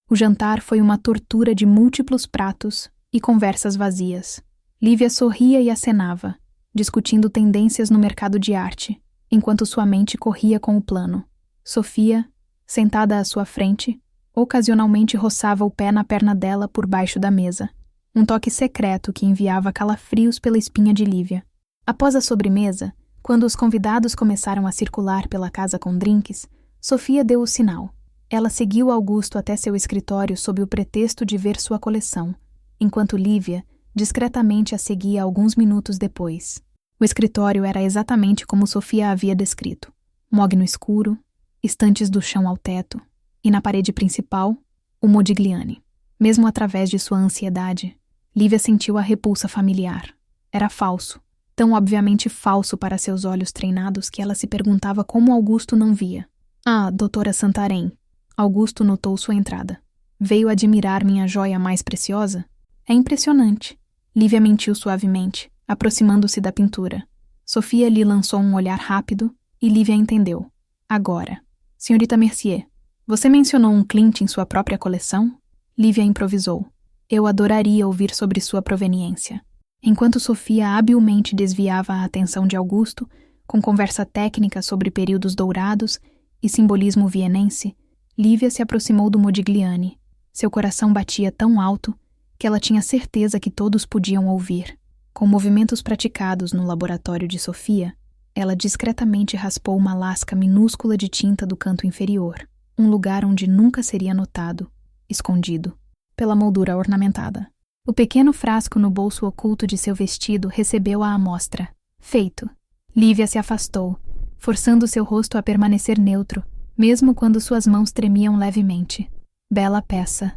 O jantar foi uma tortura de múltiplos pratos e conversas vazias. Lívia sorria e acenava, discutindo tendências no mercado de arte, enquanto sua mente corria com o plano. Sofia, sentada à sua frente, ocasionalmente roçava o pé na perna dela por baixo da mesa. Um toque secreto que enviava calafrios pela espinha de Lívia. Após a sobremesa, quando os convidados começaram a circular pela casa com drinks, Sofia deu o sinal. Ela seguiu Augusto até seu escritório sob o pretexto de ver sua coleção, enquanto Lívia discretamente a seguia alguns minutos depois. O escritório era exatamente como Sofia havia descrito. Mogno escuro, estantes do chão ao teto, e na parede principal, o Modigliani. Mesmo através de sua ansiedade, Lívia sentiu a repulsa familiar. Era falso, tão obviamente falso para seus olhos treinados que ela se perguntava como Augusto não via. Ah, doutora Santarém. Augusto notou sua entrada. Veio admirar minha joia mais preciosa? É impressionante. Lívia mentiu suavemente, aproximando-se da pintura. Sofia lhe lançou um olhar rápido e Lívia entendeu. Agora. Senhorita Mercier, você mencionou um Klimt em sua própria coleção? Lívia improvisou. Eu adoraria ouvir sobre sua proveniência. Enquanto Sofia habilmente desviava a atenção de Augusto, com conversa técnica sobre períodos dourados e simbolismo vienense, Lívia se aproximou do Modigliani. Seu coração batia tão alto que ela tinha certeza que todos podiam ouvir. Com movimentos praticados no laboratório de Sofia, ela discretamente raspou uma lasca minúscula de tinta do canto inferior, um lugar onde nunca seria notado, escondido, pela moldura ornamentada. O pequeno frasco no bolso oculto de seu vestido recebeu a amostra. Feito. Lívia se afastou, forçando seu rosto a permanecer neutro, mesmo quando suas mãos tremiam levemente. Bela peça,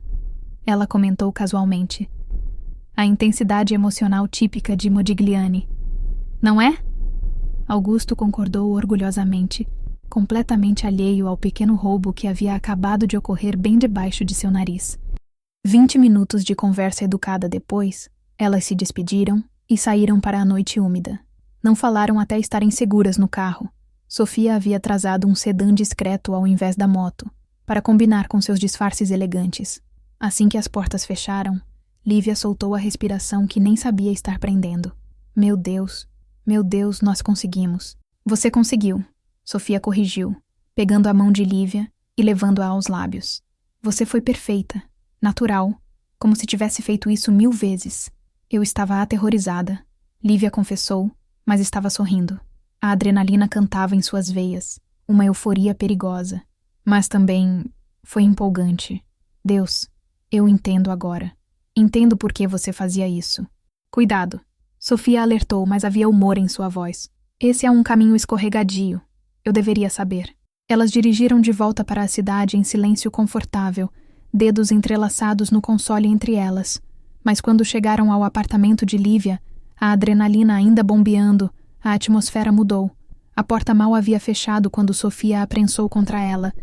ela comentou casualmente. A intensidade emocional típica de Modigliani. Não é? Augusto concordou orgulhosamente, completamente alheio ao pequeno roubo que havia acabado de ocorrer bem debaixo de seu nariz. 20 minutos de conversa educada depois, elas se despediram e saíram para a noite úmida. Não falaram até estarem seguras no carro. Sofia havia trazado um sedã discreto ao invés da moto, para combinar com seus disfarces elegantes. Assim que as portas fecharam, Lívia soltou a respiração que nem sabia estar prendendo. Meu Deus, nós conseguimos. Você conseguiu, Sofia corrigiu, pegando a mão de Lívia e levando-a aos lábios. Você foi perfeita, natural, como se tivesse feito isso 1000 vezes. Eu estava aterrorizada, Lívia confessou, mas estava sorrindo. A adrenalina cantava em suas veias, uma euforia perigosa. Mas também foi empolgante. Deus, eu entendo agora. Entendo por que você fazia isso. Cuidado. Sofia alertou, mas havia humor em sua voz. Esse é um caminho escorregadio. Eu deveria saber. Elas dirigiram de volta para a cidade em silêncio confortável, dedos entrelaçados no console entre elas. Mas quando chegaram ao apartamento de Lívia, a adrenalina ainda bombeando, a atmosfera mudou. A porta mal havia fechado quando Sofia a prensou contra ela,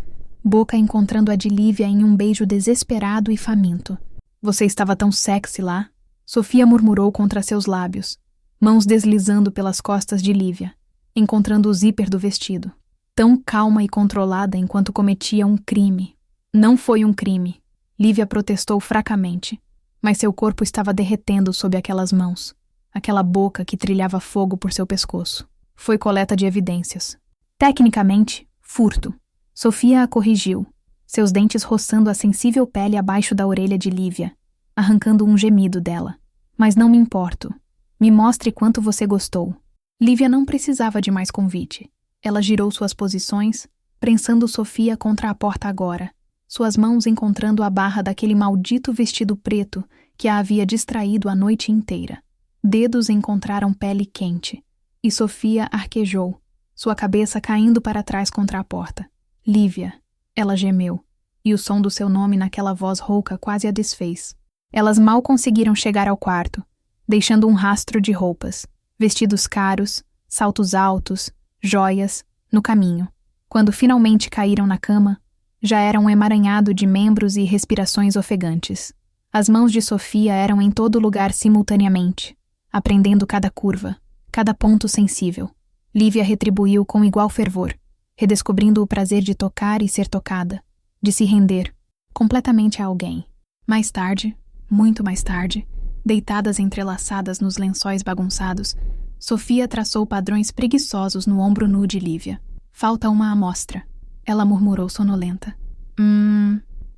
boca encontrando a de Lívia em um beijo desesperado e faminto. Você estava tão sexy lá, Sofia murmurou contra seus lábios, mãos deslizando pelas costas de Lívia, encontrando o zíper do vestido. Tão calma e controlada enquanto cometia um crime. Não foi um crime, Lívia protestou fracamente, mas seu corpo estava derretendo sob aquelas mãos, aquela boca que trilhava fogo por seu pescoço. Foi coleta de evidências. Tecnicamente, furto. Sofia a corrigiu, seus dentes roçando a sensível pele abaixo da orelha de Lívia, arrancando um gemido dela. Mas não me importo. Me mostre quanto você gostou. Lívia não precisava de mais convite. Ela girou suas posições, prensando Sofia contra a porta agora, suas mãos encontrando a barra daquele maldito vestido preto que a havia distraído a noite inteira. Dedos encontraram pele quente, e Sofia arquejou, sua cabeça caindo para trás contra a porta. Lívia, ela gemeu, e o som do seu nome naquela voz rouca quase a desfez. Elas mal conseguiram chegar ao quarto, deixando um rastro de roupas, vestidos caros, saltos altos, joias, no caminho. Quando finalmente caíram na cama, já era um emaranhado de membros e respirações ofegantes. As mãos de Sofia eram em todo lugar simultaneamente, aprendendo cada curva, cada ponto sensível. Lívia retribuiu com igual fervor, redescobrindo o prazer de tocar e ser tocada, de se render, completamente a alguém. Mais tarde, muito mais tarde, deitadas entrelaçadas nos lençóis bagunçados, Sofia traçou padrões preguiçosos no ombro nu de Lívia. Falta uma amostra, ela murmurou sonolenta.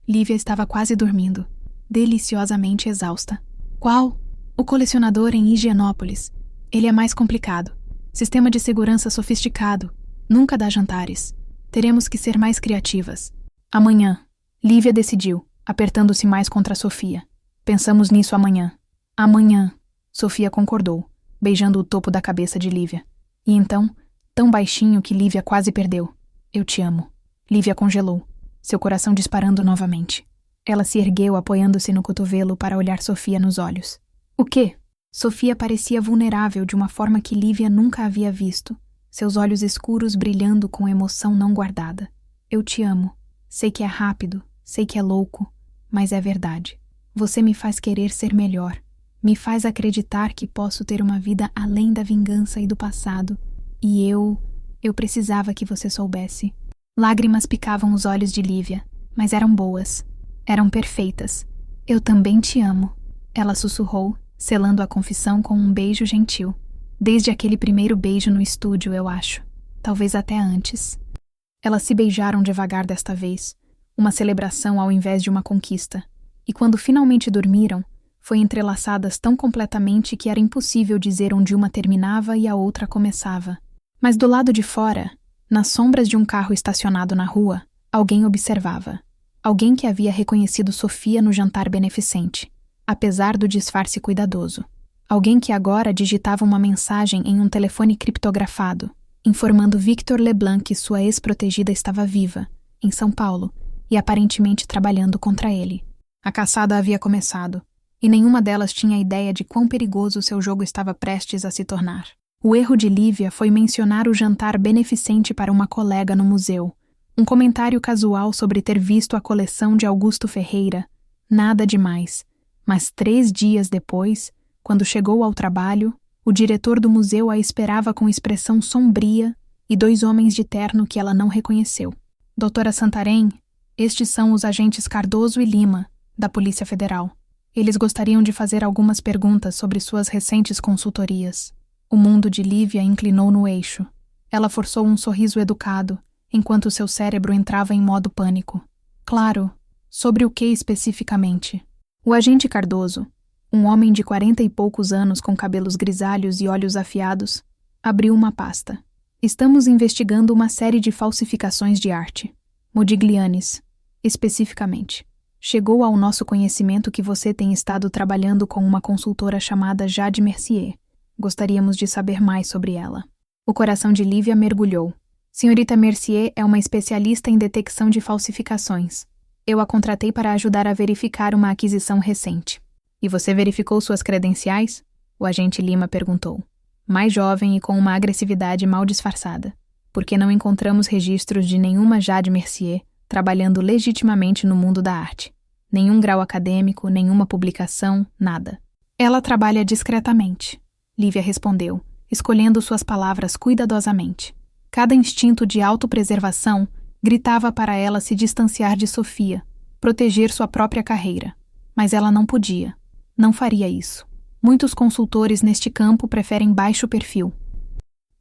Lívia estava quase dormindo, deliciosamente exausta. Qual? O colecionador em Higienópolis. Ele é mais complicado. Sistema de segurança sofisticado. Nunca dá jantares. Teremos que ser mais criativas. Amanhã. Lívia decidiu, apertando-se mais contra Sofia. Pensamos nisso amanhã. Amanhã. Sofia concordou, beijando o topo da cabeça de Lívia. E então, tão baixinho que Lívia quase perdeu. Eu te amo. Lívia congelou, seu coração disparando novamente. Ela se ergueu apoiando-se no cotovelo para olhar Sofia nos olhos. O quê? Sofia parecia vulnerável de uma forma que Lívia nunca havia visto, seus olhos escuros brilhando com emoção não guardada. Eu te amo. Sei que é rápido, sei que é louco, mas é verdade. Você me faz querer ser melhor. Me faz acreditar que posso ter uma vida além da vingança e do passado. E eu precisava que você soubesse. Lágrimas picavam os olhos de Lívia, mas eram boas. Eram perfeitas. Eu também te amo. Ela sussurrou, selando a confissão com um beijo gentil. Desde aquele primeiro beijo no estúdio, eu acho. Talvez até antes. Elas se beijaram devagar desta vez, uma celebração ao invés de uma conquista. E quando finalmente dormiram, foi entrelaçadas tão completamente que era impossível dizer onde uma terminava e a outra começava. Mas do lado de fora, nas sombras de um carro estacionado na rua, alguém observava. Alguém que havia reconhecido Sofia no jantar beneficente, apesar do disfarce cuidadoso. Alguém que agora digitava uma mensagem em um telefone criptografado, informando Victor Leblanc que sua ex-protegida estava viva, em São Paulo, e aparentemente trabalhando contra ele. A caçada havia começado, e nenhuma delas tinha ideia de quão perigoso seu jogo estava prestes a se tornar. O erro de Lívia foi mencionar o jantar beneficente para uma colega no museu. Um comentário casual sobre ter visto a coleção de Augusto Ferreira. Nada demais. Mas 3 dias depois, quando chegou ao trabalho, o diretor do museu a esperava com expressão sombria e 2 homens de terno que ela não reconheceu. Doutora Santarém, estes são os agentes Cardoso e Lima, da Polícia Federal. Eles gostariam de fazer algumas perguntas sobre suas recentes consultorias. O mundo de Lívia inclinou no eixo. Ela forçou um sorriso educado, enquanto seu cérebro entrava em modo pânico. Claro, sobre o que especificamente? O agente Cardoso, um homem de 40 e poucos anos com cabelos grisalhos e olhos afiados, abriu uma pasta. Estamos investigando uma série de falsificações de arte. Modiglianes, especificamente. Chegou ao nosso conhecimento que você tem estado trabalhando com uma consultora chamada Jade Mercier. Gostaríamos de saber mais sobre ela. O coração de Lívia mergulhou. Senhorita Mercier é uma especialista em detecção de falsificações. Eu a contratei para ajudar a verificar uma aquisição recente. E você verificou suas credenciais? O agente Lima perguntou. Mais jovem e com uma agressividade mal disfarçada. Porque não encontramos registros de nenhuma Jade Mercier trabalhando legitimamente no mundo da arte. Nenhum grau acadêmico, nenhuma publicação, nada. Ela trabalha discretamente, Lívia respondeu, escolhendo suas palavras cuidadosamente. Cada instinto de autopreservação gritava para ela se distanciar de Sofia, proteger sua própria carreira. Mas ela não podia. Não faria isso. Muitos consultores neste campo preferem baixo perfil.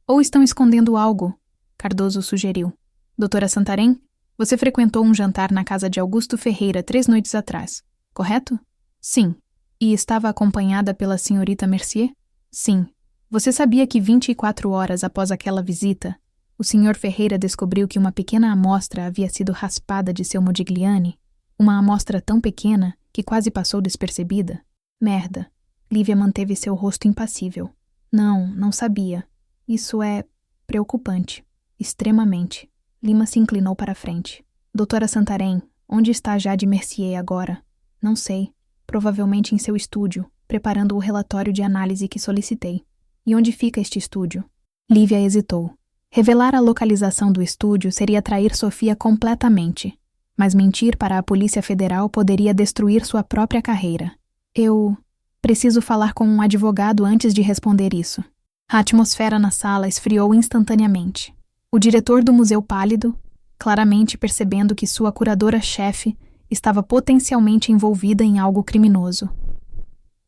Ou estão escondendo algo, Cardoso sugeriu. Doutora Santarém, você frequentou um jantar na casa de Augusto Ferreira 3 noites atrás, correto? Sim. E estava acompanhada pela senhorita Mercier? Sim. Você sabia que 24 horas após aquela visita, o Sr. Ferreira descobriu que uma pequena amostra havia sido raspada de seu Modigliani? Uma amostra tão pequena que quase passou despercebida? Merda. Lívia manteve seu rosto impassível. Não sabia. Isso é preocupante. Extremamente. Lima se inclinou para a frente. Doutora Santarém, onde está Jade Mercier agora? Não sei. Provavelmente em seu estúdio, preparando o relatório de análise que solicitei. E onde fica este estúdio? Lívia hesitou. Revelar a localização do estúdio seria trair Sofia completamente. Mas mentir para a Polícia Federal poderia destruir sua própria carreira. Eu preciso falar com um advogado antes de responder isso. A atmosfera na sala esfriou instantaneamente. O diretor do museu pálido, claramente percebendo que sua curadora-chefe estava potencialmente envolvida em algo criminoso.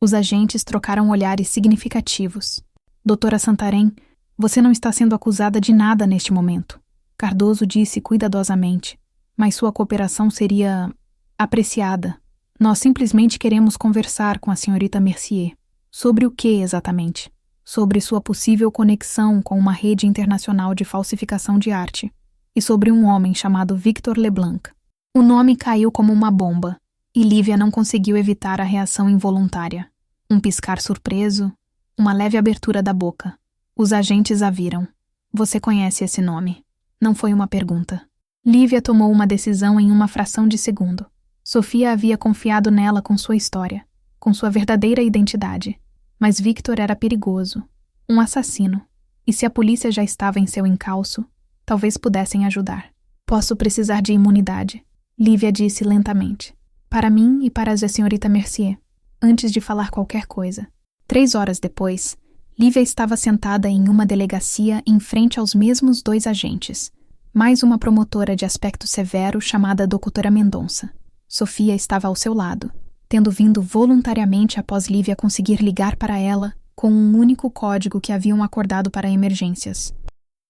Os agentes trocaram olhares significativos. Doutora Santarém, você não está sendo acusada de nada neste momento. Cardoso disse cuidadosamente, mas sua cooperação seria apreciada. Nós simplesmente queremos conversar com a senhorita Mercier. Sobre o que exatamente? Sobre sua possível conexão com uma rede internacional de falsificação de arte, e sobre um homem chamado Victor Leblanc. O nome caiu como uma bomba, e Lívia não conseguiu evitar a reação involuntária. Um piscar surpreso, uma leve abertura da boca. Os agentes a viram. Você conhece esse nome? Não foi uma pergunta. Lívia tomou uma decisão em uma fração de segundo. Sofia havia confiado nela com sua história, com sua verdadeira identidade. Mas Victor era perigoso, um assassino, e se a polícia já estava em seu encalço, talvez pudessem ajudar. Posso precisar de imunidade, Lívia disse lentamente. Para mim e para a senhorita Mercier, antes de falar qualquer coisa. 3 horas depois, Lívia estava sentada em uma delegacia em frente aos mesmos 2 agentes, mais uma promotora de aspecto severo chamada doutora Mendonça. Sofia estava ao seu lado, tendo vindo voluntariamente após Lívia conseguir ligar para ela com um único código que haviam acordado para emergências.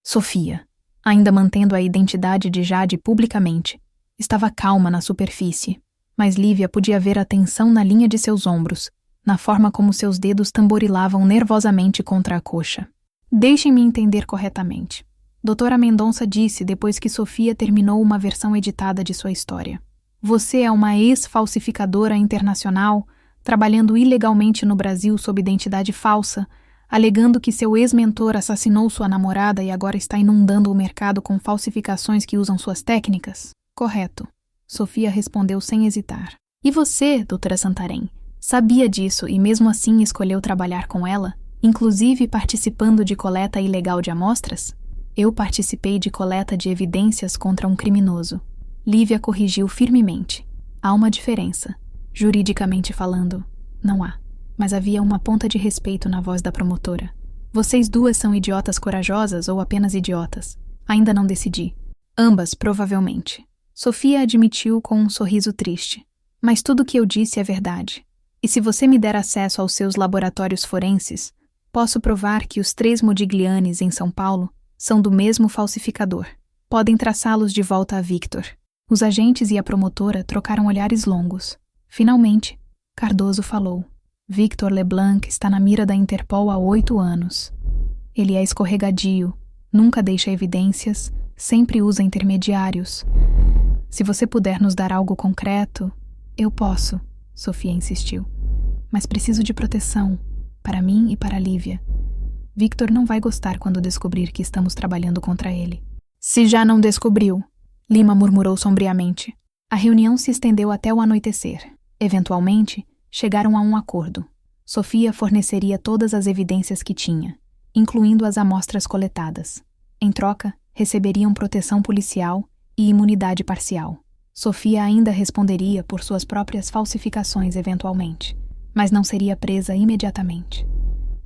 Sofia, ainda mantendo a identidade de Jade publicamente, Estava calma na superfície, mas Lívia podia ver a tensão na linha de seus ombros, na forma como seus dedos tamborilavam nervosamente contra a coxa. Deixem-me entender corretamente. Doutora Mendonça disse depois que Sofia terminou uma versão editada de sua história. Você é uma ex-falsificadora internacional, trabalhando ilegalmente no Brasil sob identidade falsa, alegando que seu ex-mentor assassinou sua namorada e agora está inundando o mercado com falsificações que usam suas técnicas? Correto. Sofia respondeu sem hesitar. E você, doutora Santarém, sabia disso e mesmo assim escolheu trabalhar com ela, inclusive participando de coleta ilegal de amostras? Eu participei de coleta de evidências contra um criminoso. Lívia corrigiu firmemente. Há uma diferença. Juridicamente falando, não há. Mas havia uma ponta de respeito na voz da promotora. Vocês duas são idiotas corajosas ou apenas idiotas? Ainda não decidi. Ambas, provavelmente. Sofia admitiu com um sorriso triste. Mas tudo o que eu disse é verdade. E se você me der acesso aos seus laboratórios forenses, posso provar que os 3 Modiglianes em São Paulo são do mesmo falsificador. Podem traçá-los de volta a Victor. Os agentes e a promotora trocaram olhares longos. Finalmente, Cardoso falou. Victor Leblanc está na mira da Interpol há 8 anos. Ele é escorregadio, nunca deixa evidências, sempre usa intermediários. Se você puder nos dar algo concreto... Eu posso, Sofia insistiu. Mas preciso de proteção, para mim e para Lívia. Victor não vai gostar quando descobrir que estamos trabalhando contra ele. Se já não descobriu, Lima murmurou sombriamente. A reunião se estendeu até o anoitecer. Eventualmente, chegaram a um acordo. Sofia forneceria todas as evidências que tinha, incluindo as amostras coletadas. Em troca, receberiam proteção policial e imunidade parcial. Sofia ainda responderia por suas próprias falsificações eventualmente, mas não seria presa imediatamente.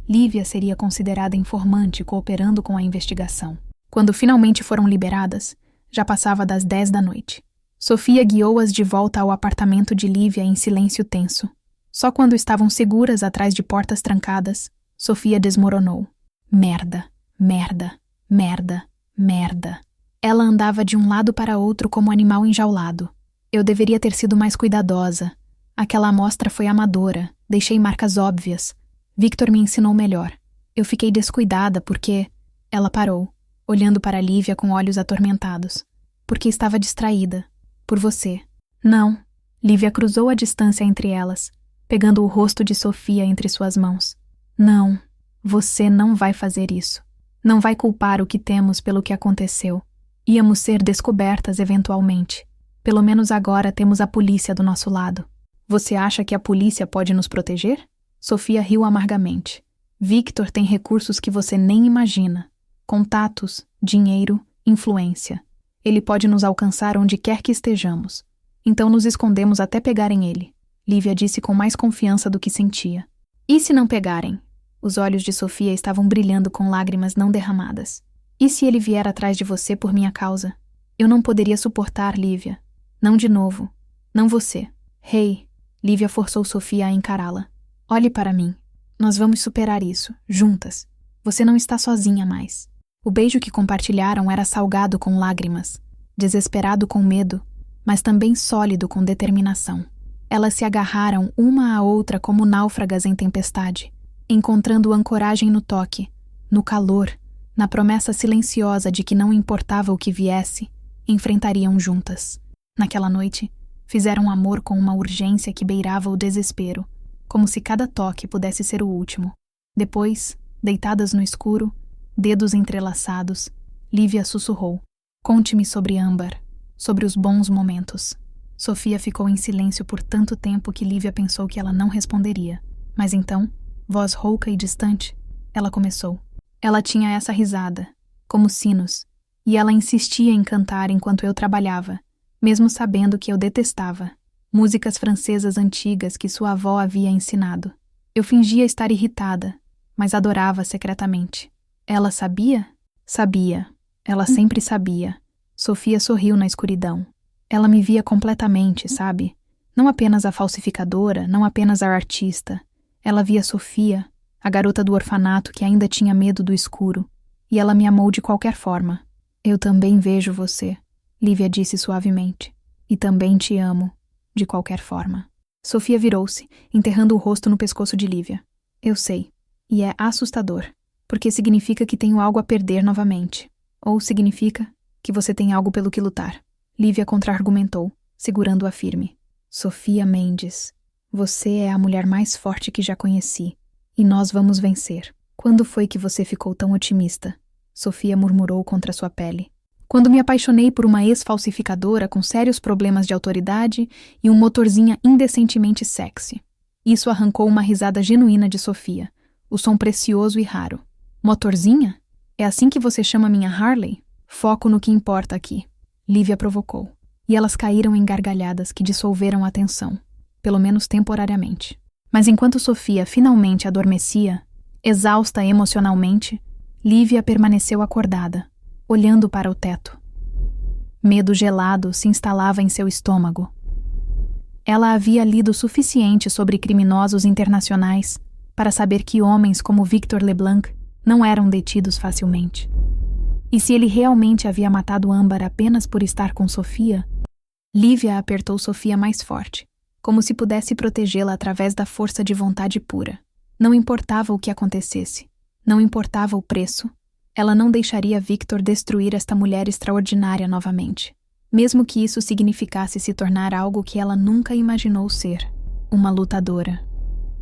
Lívia seria considerada informante cooperando com a investigação. Quando finalmente foram liberadas, já passava das 10 da noite. Sofia guiou-as de volta ao apartamento de Lívia em silêncio tenso. Só quando estavam seguras atrás de portas trancadas, Sofia desmoronou. Merda, merda, merda, merda. Ela andava de um lado para outro como animal enjaulado. Eu deveria ter sido mais cuidadosa. Aquela amostra foi amadora, deixei marcas óbvias. Victor me ensinou melhor. Eu fiquei descuidada porque... Ela parou, olhando para Lívia com olhos atormentados. Porque estava distraída. Por você. Não. Lívia cruzou a distância entre elas, pegando o rosto de Sofia entre suas mãos. Não. Você não vai fazer isso. Não vai culpar o que temos pelo que aconteceu. Íamos ser descobertas eventualmente. Pelo menos agora temos a polícia do nosso lado. Você acha que a polícia pode nos proteger? Sofia riu amargamente. Victor tem recursos que você nem imagina. Contatos, dinheiro, influência. Ele pode nos alcançar onde quer que estejamos. Então nos escondemos até pegarem ele. Lívia disse com mais confiança do que sentia. E se não pegarem? Os olhos de Sofia estavam brilhando com lágrimas não derramadas. E se ele vier atrás de você por minha causa? Eu não poderia suportar, Lívia. Não de novo. Não você. Hey, Lívia forçou Sofia a encará-la. Olhe para mim. Nós vamos superar isso, juntas. Você não está sozinha mais. O beijo que compartilharam era salgado com lágrimas, desesperado com medo, mas também sólido com determinação. Elas se agarraram uma à outra como náufragas em tempestade, encontrando ancoragem no toque, no calor, na promessa silenciosa de que não importava o que viesse, enfrentariam juntas. Naquela noite, fizeram amor com uma urgência que beirava o desespero, como se cada toque pudesse ser o último. Depois, deitadas no escuro, dedos entrelaçados, Lívia sussurrou. Conte-me sobre Âmbar, sobre os bons momentos. Sofia ficou em silêncio por tanto tempo que Lívia pensou que ela não responderia. Mas então, voz rouca e distante, ela começou. Ela tinha essa risada, como sinos, e ela insistia em cantar enquanto eu trabalhava, mesmo sabendo que eu detestava. Músicas francesas antigas que sua avó havia ensinado. Eu fingia estar irritada, mas adorava secretamente. Ela sabia? Sabia. Ela sempre sabia. Sofia sorriu na escuridão. Ela me via completamente, sabe? Não apenas a falsificadora, não apenas a artista. Ela via Sofia, a garota do orfanato que ainda tinha medo do escuro, e ela me amou de qualquer forma. Eu também vejo você, Lívia disse suavemente. E também te amo, de qualquer forma. Sofia virou-se, enterrando o rosto no pescoço de Lívia. Eu sei. E é assustador, porque significa que tenho algo a perder novamente. Ou significa que você tem algo pelo que lutar. Lívia contra-argumentou, segurando-a firme. Sofia Mendes, você é a mulher mais forte que já conheci. E nós vamos vencer. Quando foi que você ficou tão otimista? Sofia murmurou contra sua pele. Quando me apaixonei por uma ex-falsificadora com sérios problemas de autoridade e um motorzinha indecentemente sexy. Isso arrancou uma risada genuína de Sofia, o som precioso e raro. Motorzinha? É assim que você chama minha Harley? Foco no que importa aqui. Lívia provocou, e elas caíram em gargalhadas que dissolveram a tensão, pelo menos temporariamente. Mas enquanto Sofia finalmente adormecia, exausta emocionalmente, Lívia permaneceu acordada, olhando para o teto. Medo gelado se instalava em seu estômago. Ela havia lido o suficiente sobre criminosos internacionais para saber que homens como Victor Leblanc não eram detidos facilmente. E se ele realmente havia matado Âmbar apenas por estar com Sofia, Lívia apertou Sofia mais forte, como se pudesse protegê-la através da força de vontade pura. Não importava o que acontecesse, não importava o preço, ela não deixaria Victor destruir esta mulher extraordinária novamente, mesmo que isso significasse se tornar algo que ela nunca imaginou ser, uma lutadora,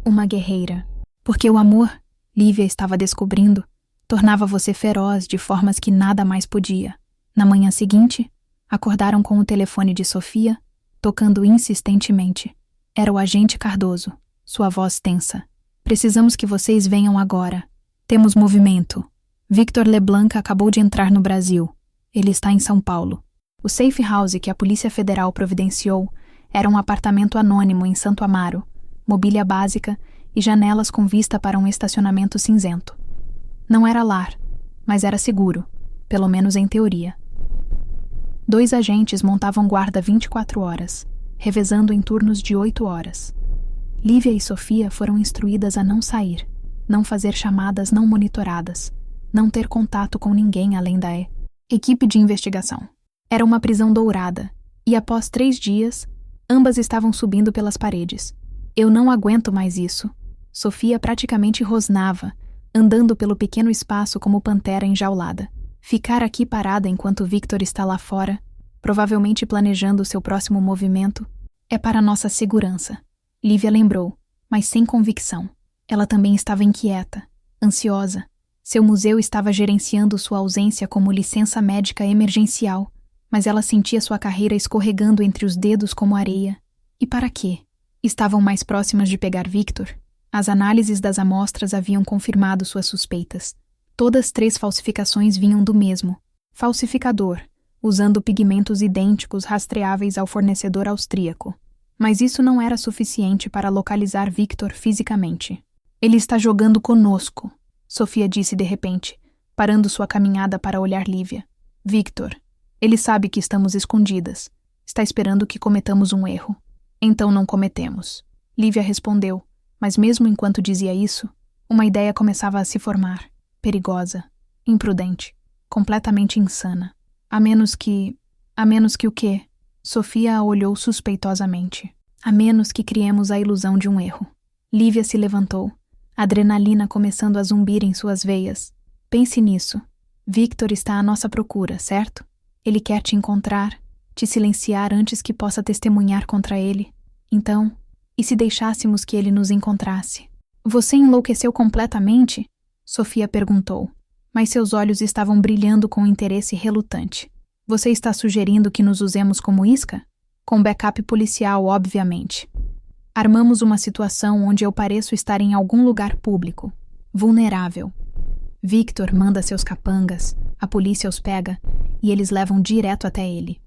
uma guerreira. Porque o amor, Lívia estava descobrindo, tornava você feroz de formas que nada mais podia. Na manhã seguinte, acordaram com o telefone de Sofia, tocando insistentemente. Era o agente Cardoso, sua voz tensa. Precisamos que vocês venham agora. Temos movimento. Victor Leblanc acabou de entrar no Brasil. Ele está em São Paulo. O safe house que a Polícia Federal providenciou era um apartamento anônimo em Santo Amaro, mobília básica e janelas com vista para um estacionamento cinzento. Não era lar, mas era seguro, pelo menos em teoria. 2 agentes montavam guarda 24 horas, revezando em turnos de 8 horas. Lívia e Sofia foram instruídas a não sair, não fazer chamadas não monitoradas, não ter contato com ninguém além da equipe de investigação. Era uma prisão dourada, e após 3 dias, ambas estavam subindo pelas paredes. Eu não aguento mais isso. Sofia praticamente rosnava, andando pelo pequeno espaço como pantera enjaulada. Ficar aqui parada enquanto Victor está lá fora, provavelmente planejando seu próximo movimento, é para nossa segurança. Lívia lembrou, mas sem convicção. Ela também estava inquieta, ansiosa. Seu museu estava gerenciando sua ausência como licença médica emergencial, mas ela sentia sua carreira escorregando entre os dedos como areia. E para quê? Estavam mais próximas de pegar Victor? As análises das amostras haviam confirmado suas suspeitas. Todas 3 falsificações vinham do mesmo falsificador, usando pigmentos idênticos rastreáveis ao fornecedor austríaco. Mas isso não era suficiente para localizar Victor fisicamente. Ele está jogando conosco, Sofia disse de repente, parando sua caminhada para olhar Lívia. Victor, ele sabe que estamos escondidas. Está esperando que cometamos um erro. Então não cometemos. Lívia respondeu, mas mesmo enquanto dizia isso, uma ideia começava a se formar. Perigosa, imprudente, completamente insana. A menos que o quê? Sofia a olhou suspeitosamente. A menos que criemos a ilusão de um erro. Lívia se levantou, adrenalina começando a zumbir em suas veias. Pense nisso. Victor está à nossa procura, certo? Ele quer te encontrar, te silenciar antes que possa testemunhar contra ele. Então, e se deixássemos que ele nos encontrasse? Você enlouqueceu completamente? Sofia perguntou, mas seus olhos estavam brilhando com interesse relutante. Você está sugerindo que nos usemos como isca? Com backup policial, obviamente. Armamos uma situação onde eu pareço estar em algum lugar público, vulnerável. Victor manda seus capangas, a polícia os pega e eles levam direto até ele.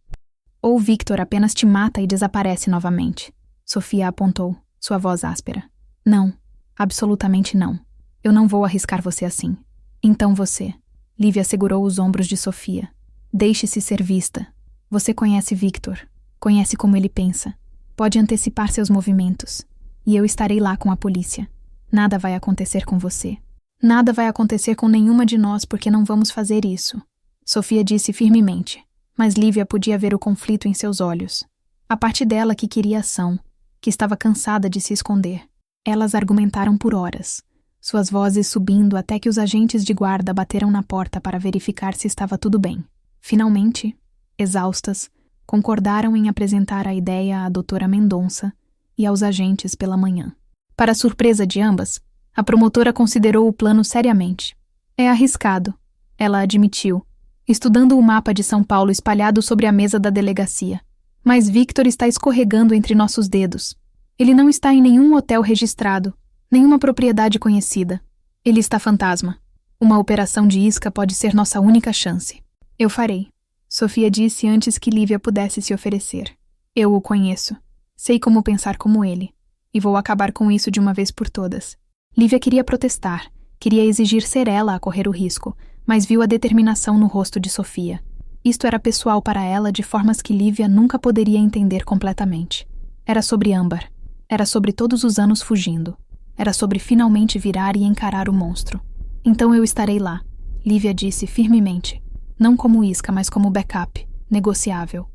Ou Victor apenas te mata e desaparece novamente. Sofia apontou, sua voz áspera. Não, absolutamente não. Eu não vou arriscar você assim. Então você. Lívia segurou os ombros de Sofia. Deixe-se ser vista. Você conhece Victor. Conhece como ele pensa. Pode antecipar seus movimentos. E eu estarei lá com a polícia. Nada vai acontecer com você. Nada vai acontecer com nenhuma de nós porque não vamos fazer isso. Sofia disse firmemente, mas Lívia podia ver o conflito em seus olhos. A parte dela que queria ação, que estava cansada de se esconder. Elas argumentaram por horas, suas vozes subindo até que os agentes de guarda bateram na porta para verificar se estava tudo bem. Finalmente, exaustas, concordaram em apresentar a ideia à doutora Mendonça e aos agentes pela manhã. Para surpresa de ambas, a promotora considerou o plano seriamente. É arriscado, ela admitiu, estudando o mapa de São Paulo espalhado sobre a mesa da delegacia. Mas Victor está escorregando entre nossos dedos. Ele não está em nenhum hotel registrado, nenhuma propriedade conhecida. Ele está fantasma. Uma operação de isca pode ser nossa única chance. Eu farei, Sofia disse antes que Lívia pudesse se oferecer. Eu o conheço. Sei como pensar como ele. E vou acabar com isso de uma vez por todas. Lívia queria protestar, queria exigir ser ela a correr o risco, mas viu a determinação no rosto de Sofia. Isto era pessoal para ela de formas que Lívia nunca poderia entender completamente. Era sobre Ambar. Era sobre todos os anos fugindo. Era sobre finalmente virar e encarar o monstro. Então eu estarei lá, Lívia disse firmemente. Não como isca, mas como backup, negociável.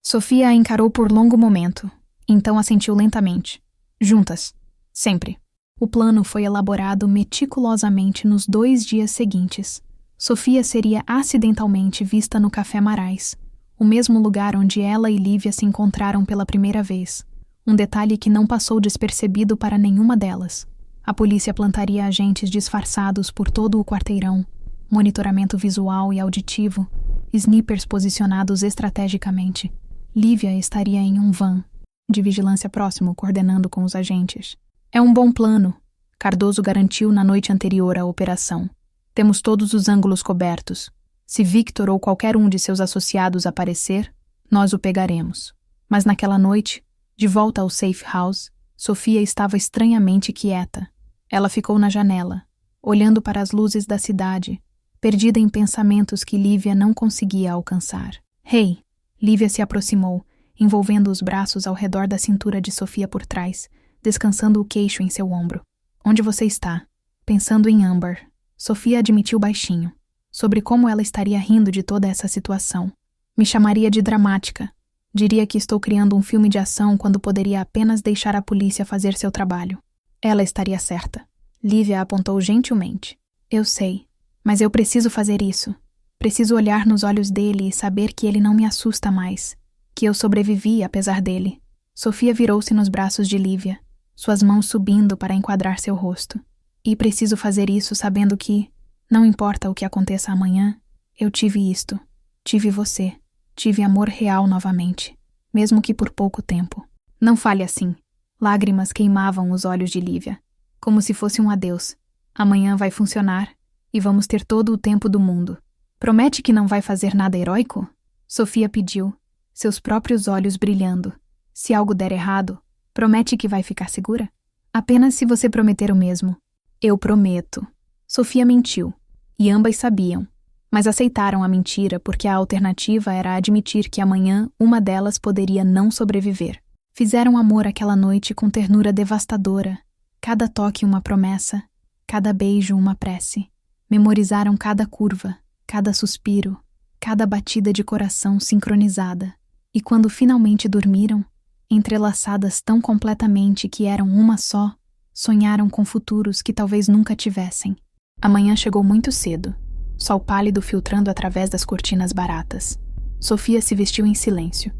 Sofia a encarou por longo momento, então assentiu lentamente. Juntas. Sempre. O plano foi elaborado meticulosamente nos 2 dias seguintes. Sofia seria acidentalmente vista no Café Marais, o mesmo lugar onde ela e Lívia se encontraram pela primeira vez. Um detalhe que não passou despercebido para nenhuma delas. A polícia plantaria agentes disfarçados por todo o quarteirão, monitoramento visual e auditivo, snipers posicionados estrategicamente. Lívia estaria em um van de vigilância próximo, coordenando com os agentes. É um bom plano, Cardoso garantiu na noite anterior à operação. Temos todos os ângulos cobertos. Se Victor ou qualquer um de seus associados aparecer, nós o pegaremos. Mas naquela noite, de volta ao safe house, Sofia estava estranhamente quieta. Ela ficou na janela, olhando para as luzes da cidade, perdida em pensamentos que Lívia não conseguia alcançar. Hey! Lívia se aproximou, envolvendo os braços ao redor da cintura de Sofia por trás, descansando o queixo em seu ombro. Onde você está? Pensando em Ambar. Sofia admitiu baixinho, sobre como ela estaria rindo de toda essa situação. Me chamaria de dramática. Diria que estou criando um filme de ação quando poderia apenas deixar a polícia fazer seu trabalho. Ela estaria certa. Lívia apontou gentilmente. Eu sei, mas eu preciso fazer isso. Preciso olhar nos olhos dele e saber que ele não me assusta mais. Que eu sobrevivi apesar dele. Sofia virou-se nos braços de Lívia, suas mãos subindo para enquadrar seu rosto. E preciso fazer isso sabendo que, não importa o que aconteça amanhã, eu tive isto. Tive você. Tive amor real novamente, mesmo que por pouco tempo. Não fale assim. Lágrimas queimavam os olhos de Lívia, como se fosse um adeus. Amanhã vai funcionar e vamos ter todo o tempo do mundo. Promete que não vai fazer nada heróico? Sofia pediu, seus próprios olhos brilhando. Se algo der errado, promete que vai ficar segura? Apenas se você prometer o mesmo. Eu prometo. Sofia mentiu, e ambas sabiam. Mas aceitaram a mentira porque a alternativa era admitir que amanhã uma delas poderia não sobreviver. Fizeram amor aquela noite com ternura devastadora, cada toque uma promessa, cada beijo uma prece. Memorizaram cada curva, cada suspiro, cada batida de coração sincronizada. E quando finalmente dormiram, entrelaçadas tão completamente que eram uma só, sonharam com futuros que talvez nunca tivessem. A manhã chegou muito cedo. Sol pálido filtrando através das cortinas baratas. Sofia se vestiu em silêncio.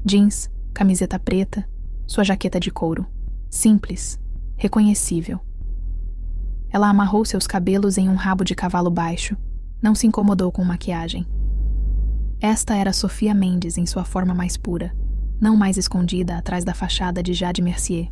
Jeans, camiseta preta, sua jaqueta de couro. Simples, reconhecível. Ela amarrou seus cabelos em um rabo de cavalo baixo. Não se incomodou com maquiagem. Esta era Sofia Mendes em sua forma mais pura, não mais escondida atrás da fachada de Jade Mercier.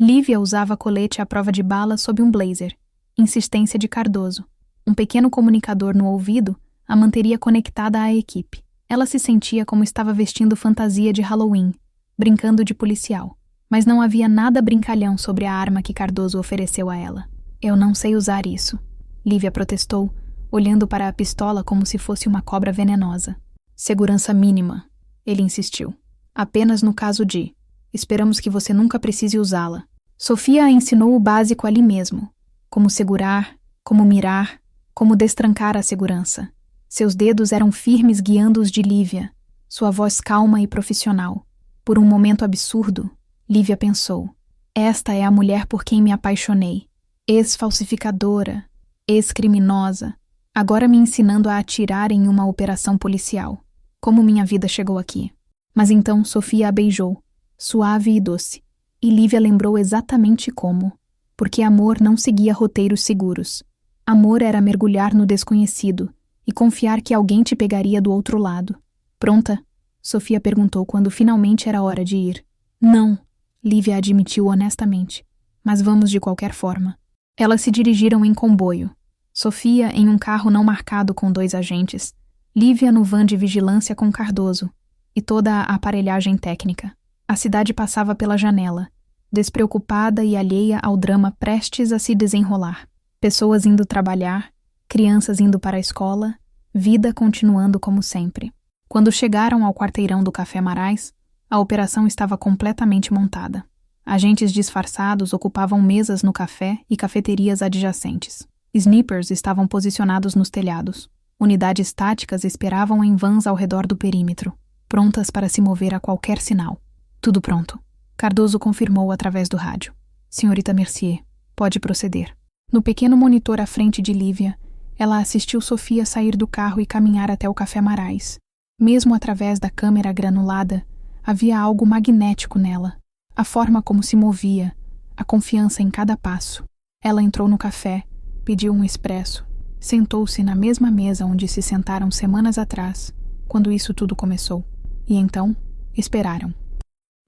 Lívia usava colete à prova de bala sob um blazer, insistência de Cardoso. Um pequeno comunicador no ouvido a manteria conectada à equipe. Ela se sentia como estava vestindo fantasia de Halloween, brincando de policial. Mas não havia nada brincalhão sobre a arma que Cardoso ofereceu a ela. Eu não sei usar isso, Lívia protestou, olhando para a pistola como se fosse uma cobra venenosa. Segurança mínima, ele insistiu. Apenas no caso de... Esperamos que você nunca precise usá-la. Sofia a ensinou o básico ali mesmo. Como segurar, como mirar, como destrancar a segurança. Seus dedos eram firmes guiando os de Lívia, sua voz calma e profissional. Por um momento absurdo, Lívia pensou: esta é a mulher por quem me apaixonei. Ex-falsificadora, ex-criminosa, agora me ensinando a atirar em uma operação policial. Como minha vida chegou aqui? Mas então Sofia a beijou, suave e doce, e Lívia lembrou exatamente como. Porque amor não seguia roteiros seguros. Amor era mergulhar no desconhecido e confiar que alguém te pegaria do outro lado. Pronta? Sofia perguntou quando finalmente era hora de ir. Não, Lívia admitiu honestamente. Mas vamos de qualquer forma. Elas se dirigiram em comboio. Sofia em um carro não marcado com 2 agentes. Lívia no van de vigilância com Cardoso. E toda a aparelhagem técnica. A cidade passava pela janela, despreocupada e alheia ao drama prestes a se desenrolar. Pessoas indo trabalhar, crianças indo para a escola, vida continuando como sempre. Quando chegaram ao quarteirão do Café Marais, a operação estava completamente montada. Agentes disfarçados ocupavam mesas no café e cafeterias adjacentes. Snipers estavam posicionados nos telhados. Unidades táticas esperavam em vans ao redor do perímetro, prontas para se mover a qualquer sinal. Tudo pronto. Cardoso confirmou através do rádio. Senhorita Mercier, pode proceder. No pequeno monitor à frente de Lívia, ela assistiu Sofia sair do carro e caminhar até o Café Marais. Mesmo através da câmera granulada, havia algo magnético nela. A forma como se movia, a confiança em cada passo. Ela entrou no café, pediu um expresso, sentou-se na mesma mesa onde se sentaram semanas atrás, quando isso tudo começou. E então, esperaram.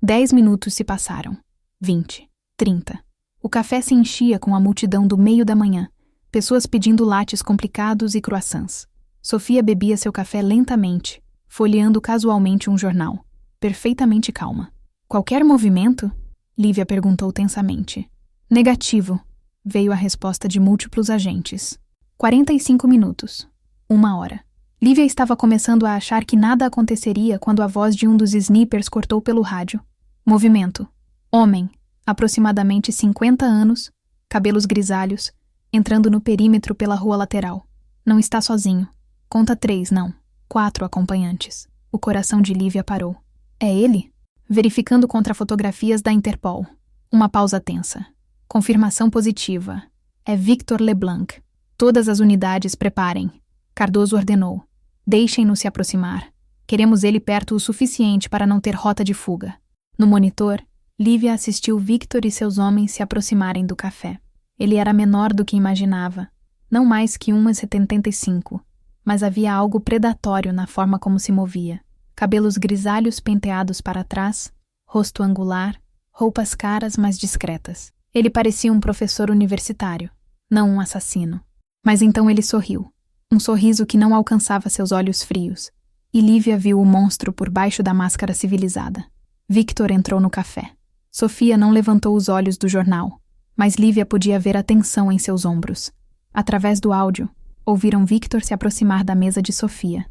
10 minutos se passaram. 20, 30. O café se enchia com a multidão do meio da manhã, pessoas pedindo lattes complicados e croissants. Sofia bebia seu café lentamente, folheando casualmente um jornal, perfeitamente calma. Qualquer movimento? Lívia perguntou tensamente. Negativo, veio a resposta de múltiplos agentes. 45 minutos. 1 hora. Lívia estava começando a achar que nada aconteceria quando a voz de um dos snipers cortou pelo rádio. Movimento. Homem, aproximadamente 50 anos, cabelos grisalhos, entrando no perímetro pela rua lateral. Não está sozinho. Conta 3, não. 4 acompanhantes. O coração de Lívia parou. É ele? Verificando contra fotografias da Interpol. Uma pausa tensa. Confirmação positiva. É Victor Leblanc. Todas as unidades preparem. Cardoso ordenou. Deixem-no se aproximar. Queremos ele perto o suficiente para não ter rota de fuga. No monitor, Lívia assistiu Victor e seus homens se aproximarem do café. Ele era menor do que imaginava, não mais que 1,75, mas havia algo predatório na forma como se movia. Cabelos grisalhos penteados para trás, rosto angular, roupas caras mas discretas. Ele parecia um professor universitário, não um assassino. Mas então ele sorriu, um sorriso que não alcançava seus olhos frios, e Lívia viu o monstro por baixo da máscara civilizada. Victor entrou no café. Sofia não levantou os olhos do jornal, mas Lívia podia ver a tensão em seus ombros. Através do áudio, ouviram Victor se aproximar da mesa de Sofia.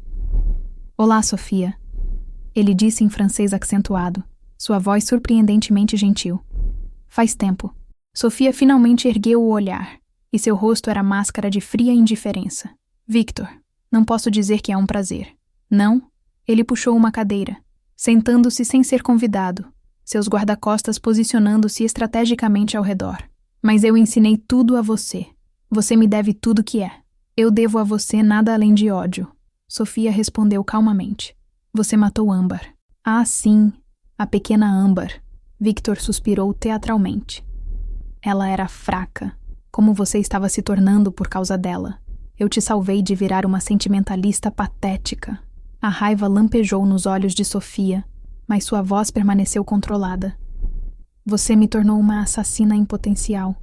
Olá, Sofia. Ele disse em francês acentuado, sua voz surpreendentemente gentil. Faz tempo. Sofia finalmente ergueu o olhar, e seu rosto era máscara de fria indiferença. Victor, não posso dizer que é um prazer. Não? Ele puxou uma cadeira, sentando-se sem ser convidado, seus guarda-costas posicionando-se estrategicamente ao redor. Mas eu ensinei tudo a você. Você me deve tudo que é. Eu devo a você nada além de ódio. Sofia respondeu calmamente. Você matou Ambar. Ah, sim, a pequena Ambar. Victor suspirou teatralmente. Ela era fraca, como você estava se tornando por causa dela. Eu te salvei de virar uma sentimentalista patética. A raiva lampejou nos olhos de Sofia, mas sua voz permaneceu controlada. Você me tornou uma assassina em potencial.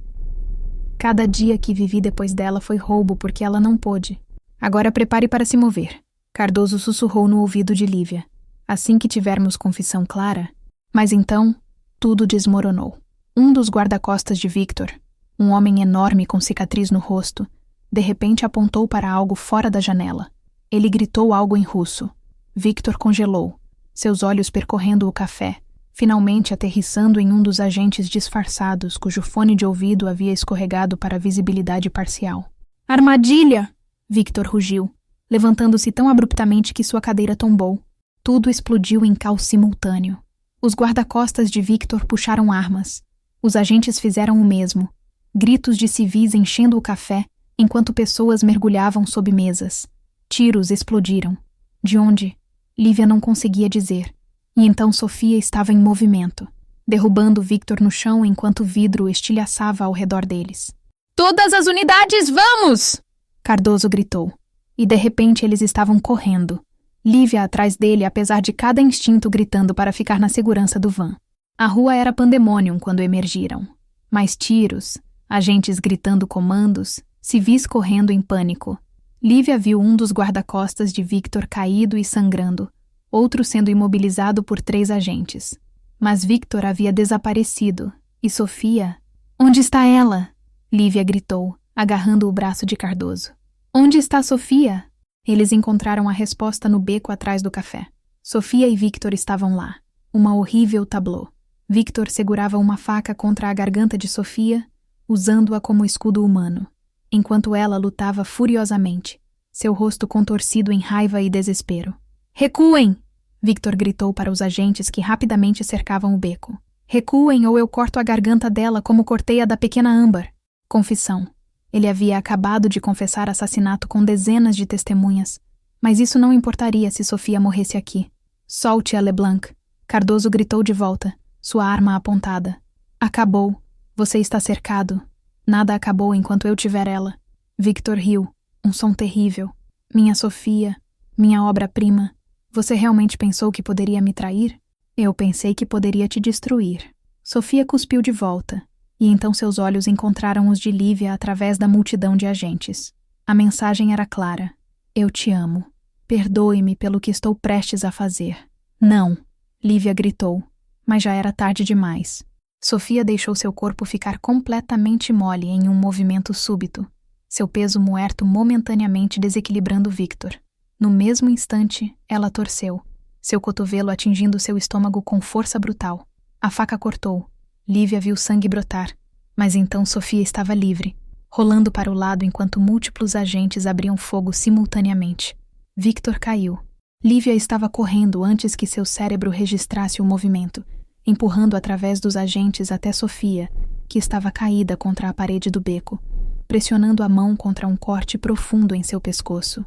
Cada dia que vivi depois dela foi roubo porque ela não pôde. Agora prepare para se mover. Cardoso sussurrou no ouvido de Lívia. Assim que tivermos confissão clara. Mas então, tudo desmoronou. Um dos guarda-costas de Victor, um homem enorme com cicatriz no rosto, de repente apontou para algo fora da janela. Ele gritou algo em russo. Victor congelou, seus olhos percorrendo o café, finalmente aterrissando em um dos agentes disfarçados cujo fone de ouvido havia escorregado para visibilidade parcial. Armadilha! Victor rugiu, levantando-se tão abruptamente que sua cadeira tombou. Tudo explodiu em caos simultâneo. Os guarda-costas de Victor puxaram armas. Os agentes fizeram o mesmo. Gritos de civis enchendo o café, enquanto pessoas mergulhavam sob mesas. Tiros explodiram. De onde? Lívia não conseguia dizer. E então Sofia estava em movimento, derrubando Victor no chão enquanto o vidro estilhaçava ao redor deles. "Todas as unidades, vamos!" Cardoso gritou. E de repente eles estavam correndo. Lívia atrás dele, apesar de cada instinto gritando para ficar na segurança do van. A rua era pandemônio quando emergiram. Mais tiros, agentes gritando comandos, civis correndo em pânico. Lívia viu um dos guarda-costas de Victor caído e sangrando, outro sendo imobilizado por 3 agentes. Mas Victor havia desaparecido, e Sofia... "Onde está ela?" Lívia gritou, agarrando o braço de Cardoso. "Onde está Sofia?" Eles encontraram a resposta no beco atrás do café. Sofia e Victor estavam lá. Uma horrível tablô. Victor segurava uma faca contra a garganta de Sofia, usando-a como escudo humano, enquanto ela lutava furiosamente, seu rosto contorcido em raiva e desespero. "Recuem!" Victor gritou para os agentes que rapidamente cercavam o beco. "Recuem ou eu corto a garganta dela como cortei a da pequena Amber." Confissão. Ele havia acabado de confessar assassinato com dezenas de testemunhas, mas isso não importaria se Sofia morresse aqui. "Solte-a, LeBlanc." Cardoso gritou de volta, sua arma apontada. "Acabou. Você está cercado. Nada acabou enquanto eu tiver ela." Victor riu, um som terrível. "Minha Sofia, minha obra-prima. Você realmente pensou que poderia me trair?" "Eu pensei que poderia te destruir." Sofia cuspiu de volta, e então seus olhos encontraram os de Lívia através da multidão de agentes. A mensagem era clara. "Eu te amo. Perdoe-me pelo que estou prestes a fazer." "Não!" Lívia gritou, mas já era tarde demais. Sofia deixou seu corpo ficar completamente mole em um movimento súbito, seu peso muerto momentaneamente desequilibrando Victor. No mesmo instante, ela torceu, seu cotovelo atingindo seu estômago com força brutal. A faca cortou. Lívia viu sangue brotar, mas então Sofia estava livre, rolando para o lado enquanto múltiplos agentes abriam fogo simultaneamente. Victor caiu. Lívia estava correndo antes que seu cérebro registrasse o movimento, empurrando através dos agentes até Sofia, que estava caída contra a parede do beco, pressionando a mão contra um corte profundo em seu pescoço.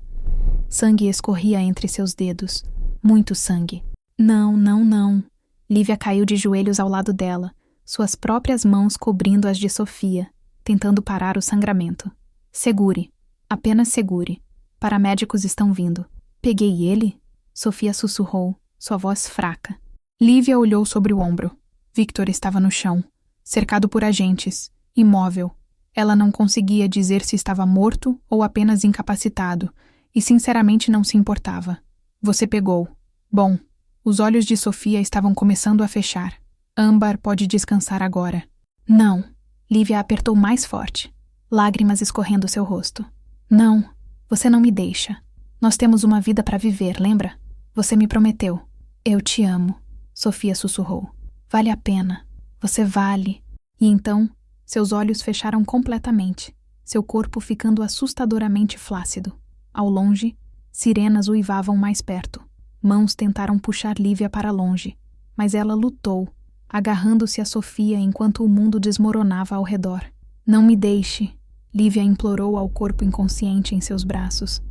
Sangue escorria entre seus dedos. Muito sangue. "Não, não, não." Lívia caiu de joelhos ao lado dela, suas próprias mãos cobrindo as de Sofia, tentando parar o sangramento. "Segure. Apenas segure. Paramédicos estão vindo." "Peguei ele?" Sofia sussurrou, sua voz fraca. Lívia olhou sobre o ombro. Victor estava no chão, cercado por agentes, imóvel. Ela não conseguia dizer se estava morto ou apenas incapacitado, e sinceramente não se importava. "Você pegou." "Bom." Os olhos de Sofia estavam começando a fechar. "Ambar pode descansar agora." "Não." Lívia apertou mais forte, lágrimas escorrendo seu rosto. "Não, você não me deixa. Nós temos uma vida para viver, lembra? Você me prometeu." "Eu te amo." Sofia sussurrou. "Vale a pena. Você vale." E então, seus olhos fecharam completamente, seu corpo ficando assustadoramente flácido. Ao longe, sirenas uivavam mais perto. Mãos tentaram puxar Lívia para longe, mas ela lutou, agarrando-se a Sofia enquanto o mundo desmoronava ao redor. "Não me deixe." Lívia implorou ao corpo inconsciente em seus braços.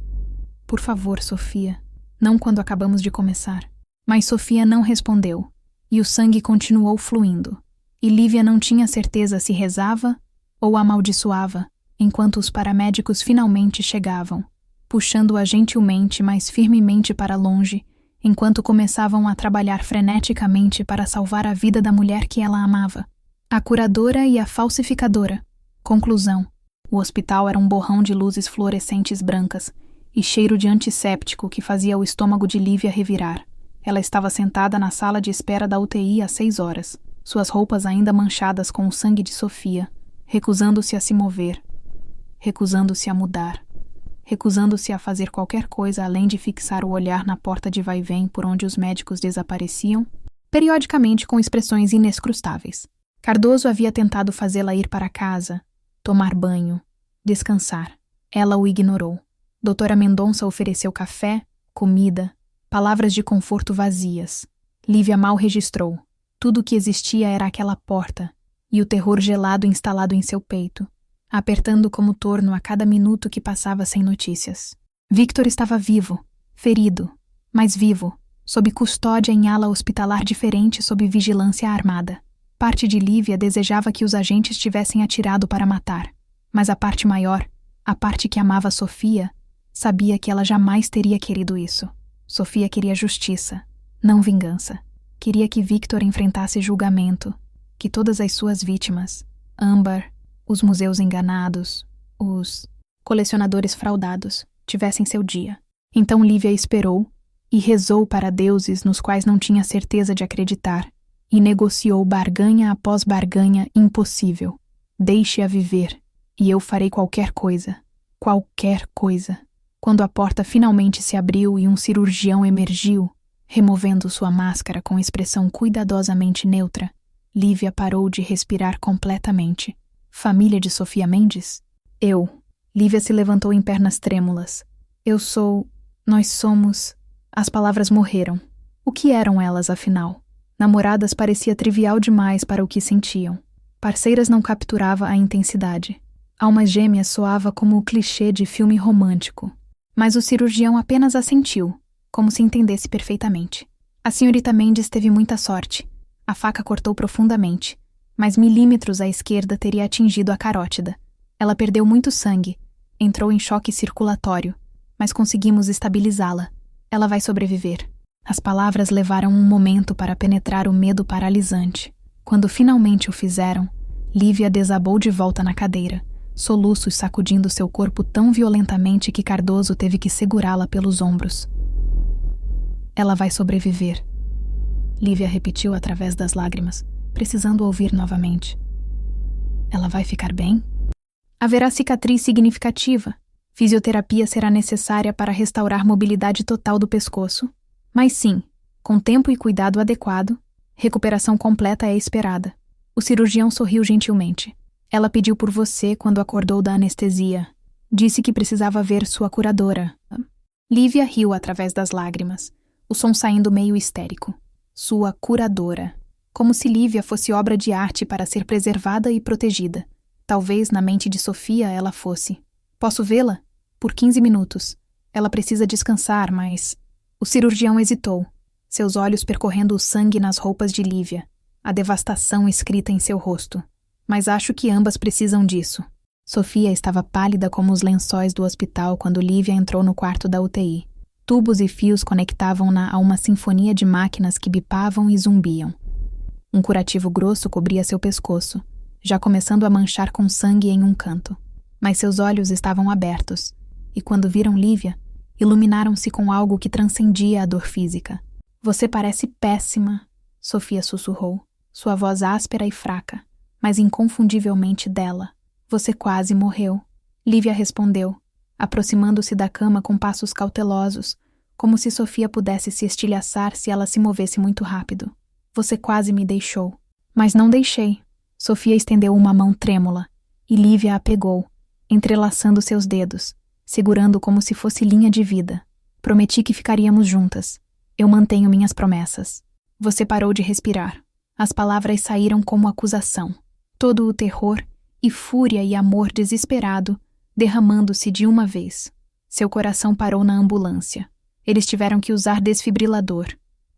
"Por favor, Sofia. Não quando acabamos de começar." Mas Sofia não respondeu, e o sangue continuou fluindo, e Lívia não tinha certeza se rezava ou amaldiçoava, enquanto os paramédicos finalmente chegavam, puxando-a gentilmente, mas firmemente para longe, enquanto começavam a trabalhar freneticamente para salvar a vida da mulher que ela amava. A curadora e a falsificadora. Conclusão. O hospital era um borrão de luzes fluorescentes brancas e cheiro de antisséptico que fazia o estômago de Lívia revirar. Ela estava sentada na sala de espera da UTI há 6 horas, suas roupas ainda manchadas com o sangue de Sofia, recusando-se a se mover, recusando-se a mudar, recusando-se a fazer qualquer coisa além de fixar o olhar na porta de vai-vem por onde os médicos desapareciam, periodicamente com expressões inescrutáveis. Cardoso havia tentado fazê-la ir para casa, tomar banho, descansar. Ela o ignorou. Doutora Mendonça ofereceu café, comida, palavras de conforto vazias. Lívia mal registrou. Tudo o que existia era aquela porta e o terror gelado instalado em seu peito, apertando como torno a cada minuto que passava sem notícias. Victor estava vivo, ferido, mas vivo, sob custódia em ala hospitalar diferente sob vigilância armada. Parte de Lívia desejava que os agentes tivessem atirado para matar, mas a parte maior, a parte que amava Sofia, sabia que ela jamais teria querido isso. Sofia queria justiça, não vingança. Queria que Victor enfrentasse julgamento, que todas as suas vítimas, Amber, os museus enganados, os colecionadores fraudados, tivessem seu dia. Então Lívia esperou e rezou para deuses nos quais não tinha certeza de acreditar, e negociou barganha após barganha impossível. Deixe-a viver, e eu farei qualquer coisa. Qualquer coisa. Quando a porta finalmente se abriu e um cirurgião emergiu, removendo sua máscara com expressão cuidadosamente neutra, Lívia parou de respirar completamente. Família de Sofia Mendes? Eu. Lívia se levantou em pernas trêmulas. Eu sou... Nós somos... As palavras morreram. O que eram elas, afinal? Namoradas parecia trivial demais para o que sentiam. Parceiras não capturava a intensidade. Almas gêmeas soava como o clichê de filme romântico. Mas o cirurgião apenas assentiu, como se entendesse perfeitamente. A senhorita Mendes teve muita sorte. A faca cortou profundamente, mas milímetros à esquerda teria atingido a carótida. Ela perdeu muito sangue, entrou em choque circulatório, mas conseguimos estabilizá-la. Ela vai sobreviver. As palavras levaram um momento para penetrar o medo paralisante. Quando finalmente o fizeram, Lívia desabou de volta na cadeira, soluços sacudindo seu corpo tão violentamente que Cardoso teve que segurá-la pelos ombros. Ela vai sobreviver. Lívia repetiu através das lágrimas, precisando ouvir novamente. Ela vai ficar bem? Haverá cicatriz significativa. Fisioterapia será necessária para restaurar mobilidade total do pescoço. Mas sim, com tempo e cuidado adequado, recuperação completa é esperada. O cirurgião sorriu gentilmente. Ela pediu por você quando acordou da anestesia. Disse que precisava ver sua curadora. Lívia riu através das lágrimas, o som saindo meio histérico. Sua curadora. Como se Lívia fosse obra de arte para ser preservada e protegida. Talvez na mente de Sofia ela fosse. Posso vê-la? Por 15 minutos. Ela precisa descansar, mas... O cirurgião hesitou, seus olhos percorrendo o sangue nas roupas de Lívia, a devastação escrita em seu rosto. Mas acho que ambas precisam disso. Sofia estava pálida como os lençóis do hospital quando Lívia entrou no quarto da UTI. Tubos e fios conectavam-na a uma sinfonia de máquinas que bipavam e zumbiam. Um curativo grosso cobria seu pescoço, já começando a manchar com sangue em um canto. Mas seus olhos estavam abertos, e quando viram Lívia, iluminaram-se com algo que transcendia a dor física. Você parece péssima, Sofia sussurrou, sua voz áspera e fraca, mas inconfundivelmente dela. Você quase morreu. Lívia respondeu, aproximando-se da cama com passos cautelosos, como se Sofia pudesse se estilhaçar se ela se movesse muito rápido. Você quase me deixou. Mas não deixei. Sofia estendeu uma mão trêmula, e Lívia a pegou, entrelaçando seus dedos, segurando como se fosse linha de vida. Prometi que ficaríamos juntas. Eu mantenho minhas promessas. Você parou de respirar. As palavras saíram como acusação. Todo o terror e fúria e amor desesperado derramando-se de uma vez. Seu coração parou na ambulância. Eles tiveram que usar desfibrilador.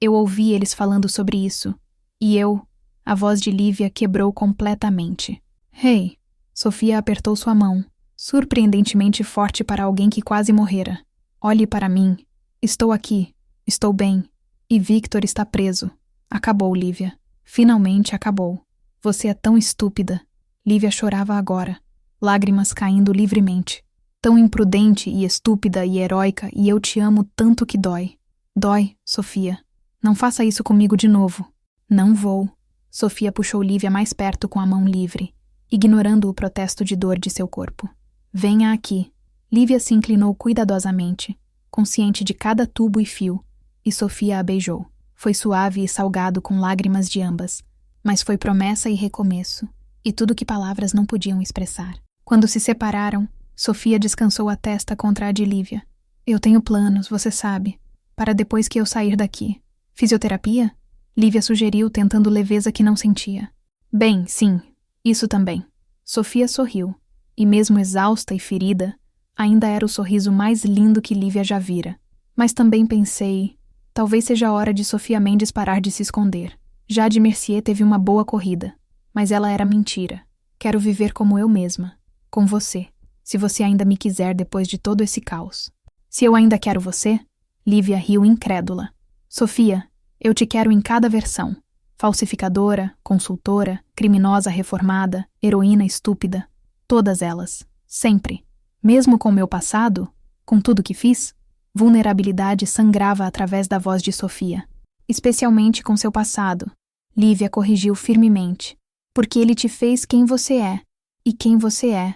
Eu ouvi eles falando sobre isso. E eu... A voz de Lívia quebrou completamente. Hey! Sofia apertou sua mão, surpreendentemente forte para alguém que quase morrera. Olhe para mim. Estou aqui. Estou bem. E Victor está preso. Acabou, Lívia. Finalmente acabou. Você é tão estúpida. Lívia chorava agora, lágrimas caindo livremente. Tão imprudente e estúpida e heróica, e eu te amo tanto que dói. Dói, Sofia. Não faça isso comigo de novo. Não vou. Sofia puxou Lívia mais perto com a mão livre, ignorando o protesto de dor de seu corpo. Venha aqui. Lívia se inclinou cuidadosamente, consciente de cada tubo e fio, e Sofia a beijou. Foi suave e salgado com lágrimas de ambas, mas foi promessa e recomeço, e tudo que palavras não podiam expressar. Quando se separaram, Sofia descansou a testa contra a de Lívia. Eu tenho planos, você sabe, para depois que eu sair daqui. Fisioterapia? Lívia sugeriu, tentando leveza que não sentia. Bem, sim, isso também. Sofia sorriu, e mesmo exausta e ferida, ainda era o sorriso mais lindo que Lívia já vira. Mas também pensei, talvez seja a hora de Sofia Mendes parar de se esconder. Jade Mercier teve uma boa corrida, mas ela era mentira. Quero viver como eu mesma, com você, se você ainda me quiser depois de todo esse caos. Se eu ainda quero você? Lívia riu incrédula. Sofia, eu te quero em cada versão. Falsificadora, consultora, criminosa reformada, heroína estúpida. Todas elas. Sempre. Mesmo com meu passado, com tudo que fiz, vulnerabilidade sangrava através da voz de Sofia. Especialmente com seu passado. Lívia corrigiu firmemente. Porque ele te fez quem você é. E quem você é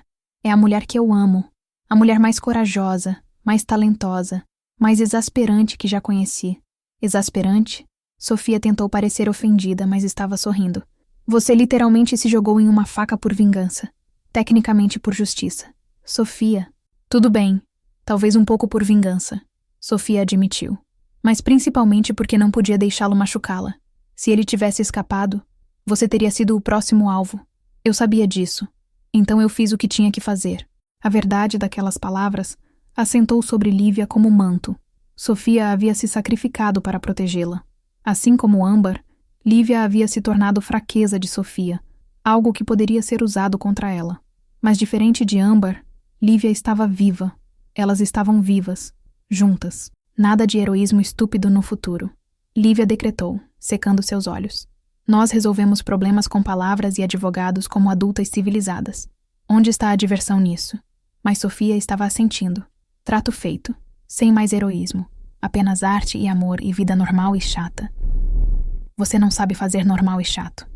a mulher que eu amo. A mulher mais corajosa, mais talentosa, mais exasperante que já conheci. Exasperante? Sofia tentou parecer ofendida, mas estava sorrindo. Você literalmente se jogou em uma faca por vingança. Tecnicamente por justiça. Sofia. Tudo bem. Talvez um pouco por vingança. Sofia admitiu. Mas principalmente porque não podia deixá-lo machucá-la. Se ele tivesse escapado, você teria sido o próximo alvo. Eu sabia disso. Então eu fiz o que tinha que fazer. A verdade daquelas palavras assentou sobre Lívia como um manto. Sofia havia se sacrificado para protegê-la. Assim como Amber, Lívia havia se tornado fraqueza de Sofia, algo que poderia ser usado contra ela. Mas diferente de Amber, Lívia estava viva. Elas estavam vivas, juntas. Nada de heroísmo estúpido no futuro. Lívia decretou, secando seus olhos. Nós resolvemos problemas com palavras e advogados como adultas civilizadas. Onde está a diversão nisso? Mas Sofia estava assentindo. Trato feito. Sem mais heroísmo. Apenas arte e amor e vida normal e chata. Você não sabe fazer normal e chato.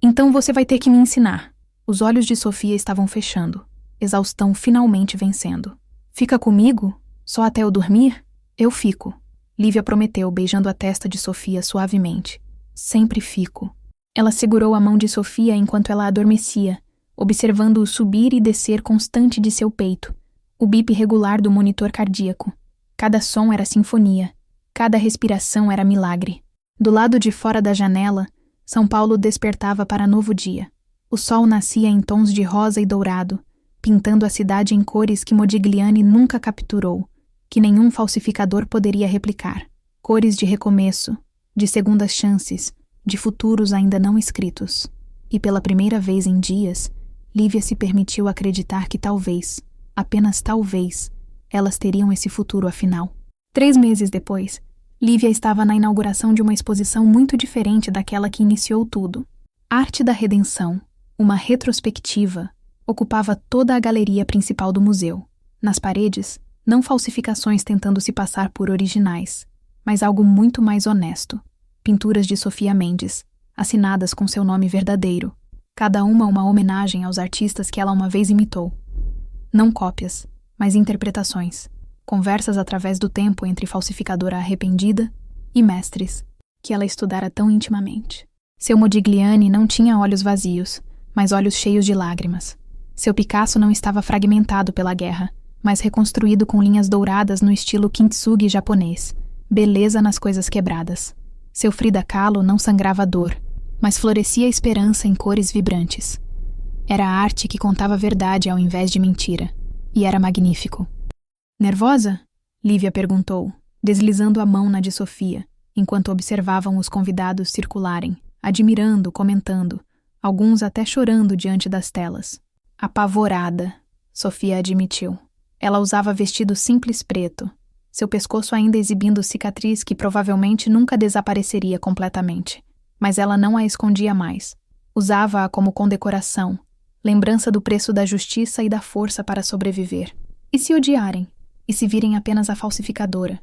Então você vai ter que me ensinar. Os olhos de Sofia estavam fechando. Exaustão finalmente vencendo. Fica comigo? Só até eu dormir? Eu fico. Lívia prometeu, beijando a testa de Sofia suavemente. Sempre fico. Ela segurou a mão de Sofia enquanto ela adormecia, observando o subir e descer constante de seu peito, o bip regular do monitor cardíaco. Cada som era sinfonia, cada respiração era milagre. Do lado de fora da janela, São Paulo despertava para novo dia. O sol nascia em tons de rosa e dourado, pintando a cidade em cores que Modigliani nunca capturou, que nenhum falsificador poderia replicar. Cores de recomeço, de segundas chances, de futuros ainda não escritos. E pela primeira vez em dias, Lívia se permitiu acreditar que talvez, apenas talvez, elas teriam esse futuro afinal. 3 meses depois, Lívia estava na inauguração de uma exposição muito diferente daquela que iniciou tudo. Arte da Redenção, uma retrospectiva, ocupava toda a galeria principal do museu. Nas paredes, não falsificações tentando se passar por originais, mas algo muito mais honesto. Pinturas de Sofia Mendes, assinadas com seu nome verdadeiro, cada uma homenagem aos artistas que ela uma vez imitou. Não cópias, mas interpretações, conversas através do tempo entre falsificadora arrependida e mestres, que ela estudara tão intimamente. Seu Modigliani não tinha olhos vazios, mas olhos cheios de lágrimas. Seu Picasso não estava fragmentado pela guerra, mas reconstruído com linhas douradas no estilo kintsugi japonês, beleza nas coisas quebradas. Seu Frida Kahlo não sangrava dor, mas florescia esperança em cores vibrantes. Era a arte que contava a verdade ao invés de mentira, e era magnífico. Nervosa? Lívia perguntou, deslizando a mão na de Sofia, enquanto observavam os convidados circularem, admirando, comentando, alguns até chorando diante das telas. Apavorada, Sofia admitiu. Ela usava vestido simples preto, seu pescoço ainda exibindo cicatriz que provavelmente nunca desapareceria completamente. Mas ela não a escondia mais. Usava-a como condecoração, lembrança do preço da justiça e da força para sobreviver. E se odiarem? E se virem apenas a falsificadora?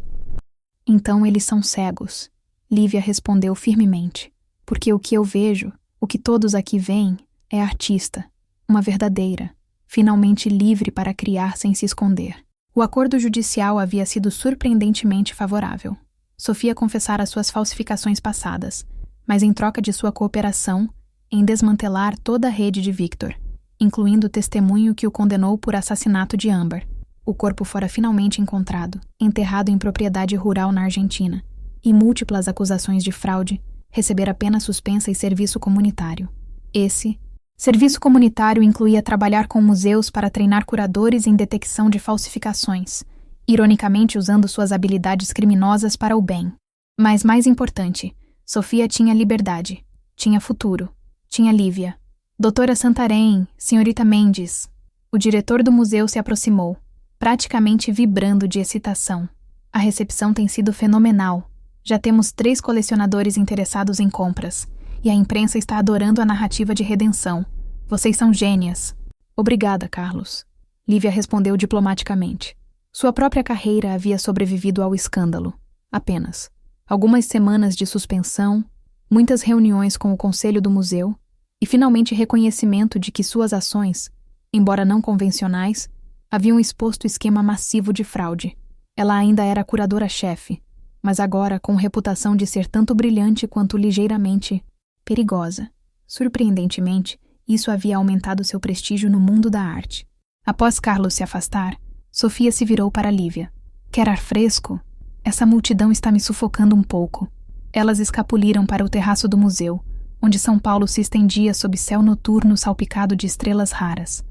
Então eles são cegos, Lívia respondeu firmemente. Porque o que eu vejo, o que todos aqui veem, é artista, uma verdadeira, finalmente livre para criar sem se esconder. O acordo judicial havia sido surpreendentemente favorável. Sofia confessara suas falsificações passadas, mas em troca de sua cooperação, em desmantelar toda a rede de Victor, incluindo o testemunho que o condenou por assassinato de Amber. O corpo fora finalmente encontrado, enterrado em propriedade rural na Argentina, e múltiplas acusações de fraude, receber a pena suspensa e serviço comunitário. Esse serviço comunitário incluía trabalhar com museus para treinar curadores em detecção de falsificações, ironicamente usando suas habilidades criminosas para o bem. Mas mais importante, Sofia tinha liberdade, tinha futuro, tinha Lívia. Doutora Santarém, senhorita Mendes. O diretor do museu se aproximou, praticamente vibrando de excitação. A recepção tem sido fenomenal. Já temos 3 colecionadores interessados em compras, e a imprensa está adorando a narrativa de redenção. Vocês são gênias. Obrigada, Carlos. Lívia respondeu diplomaticamente. Sua própria carreira havia sobrevivido ao escândalo. Apenas. Algumas semanas de suspensão, muitas reuniões com o conselho do museu e finalmente reconhecimento de que suas ações, embora não convencionais, haviam exposto esquema massivo de fraude. Ela ainda era curadora-chefe, mas agora com reputação de ser tanto brilhante quanto ligeiramente perigosa. Surpreendentemente, isso havia aumentado seu prestígio no mundo da arte. Após Carlos se afastar, Sofia se virou para Lívia. Quer ar fresco? Essa multidão está me sufocando um pouco. Elas escapuliram para o terraço do museu, onde São Paulo se estendia sob céu noturno salpicado de estrelas raras.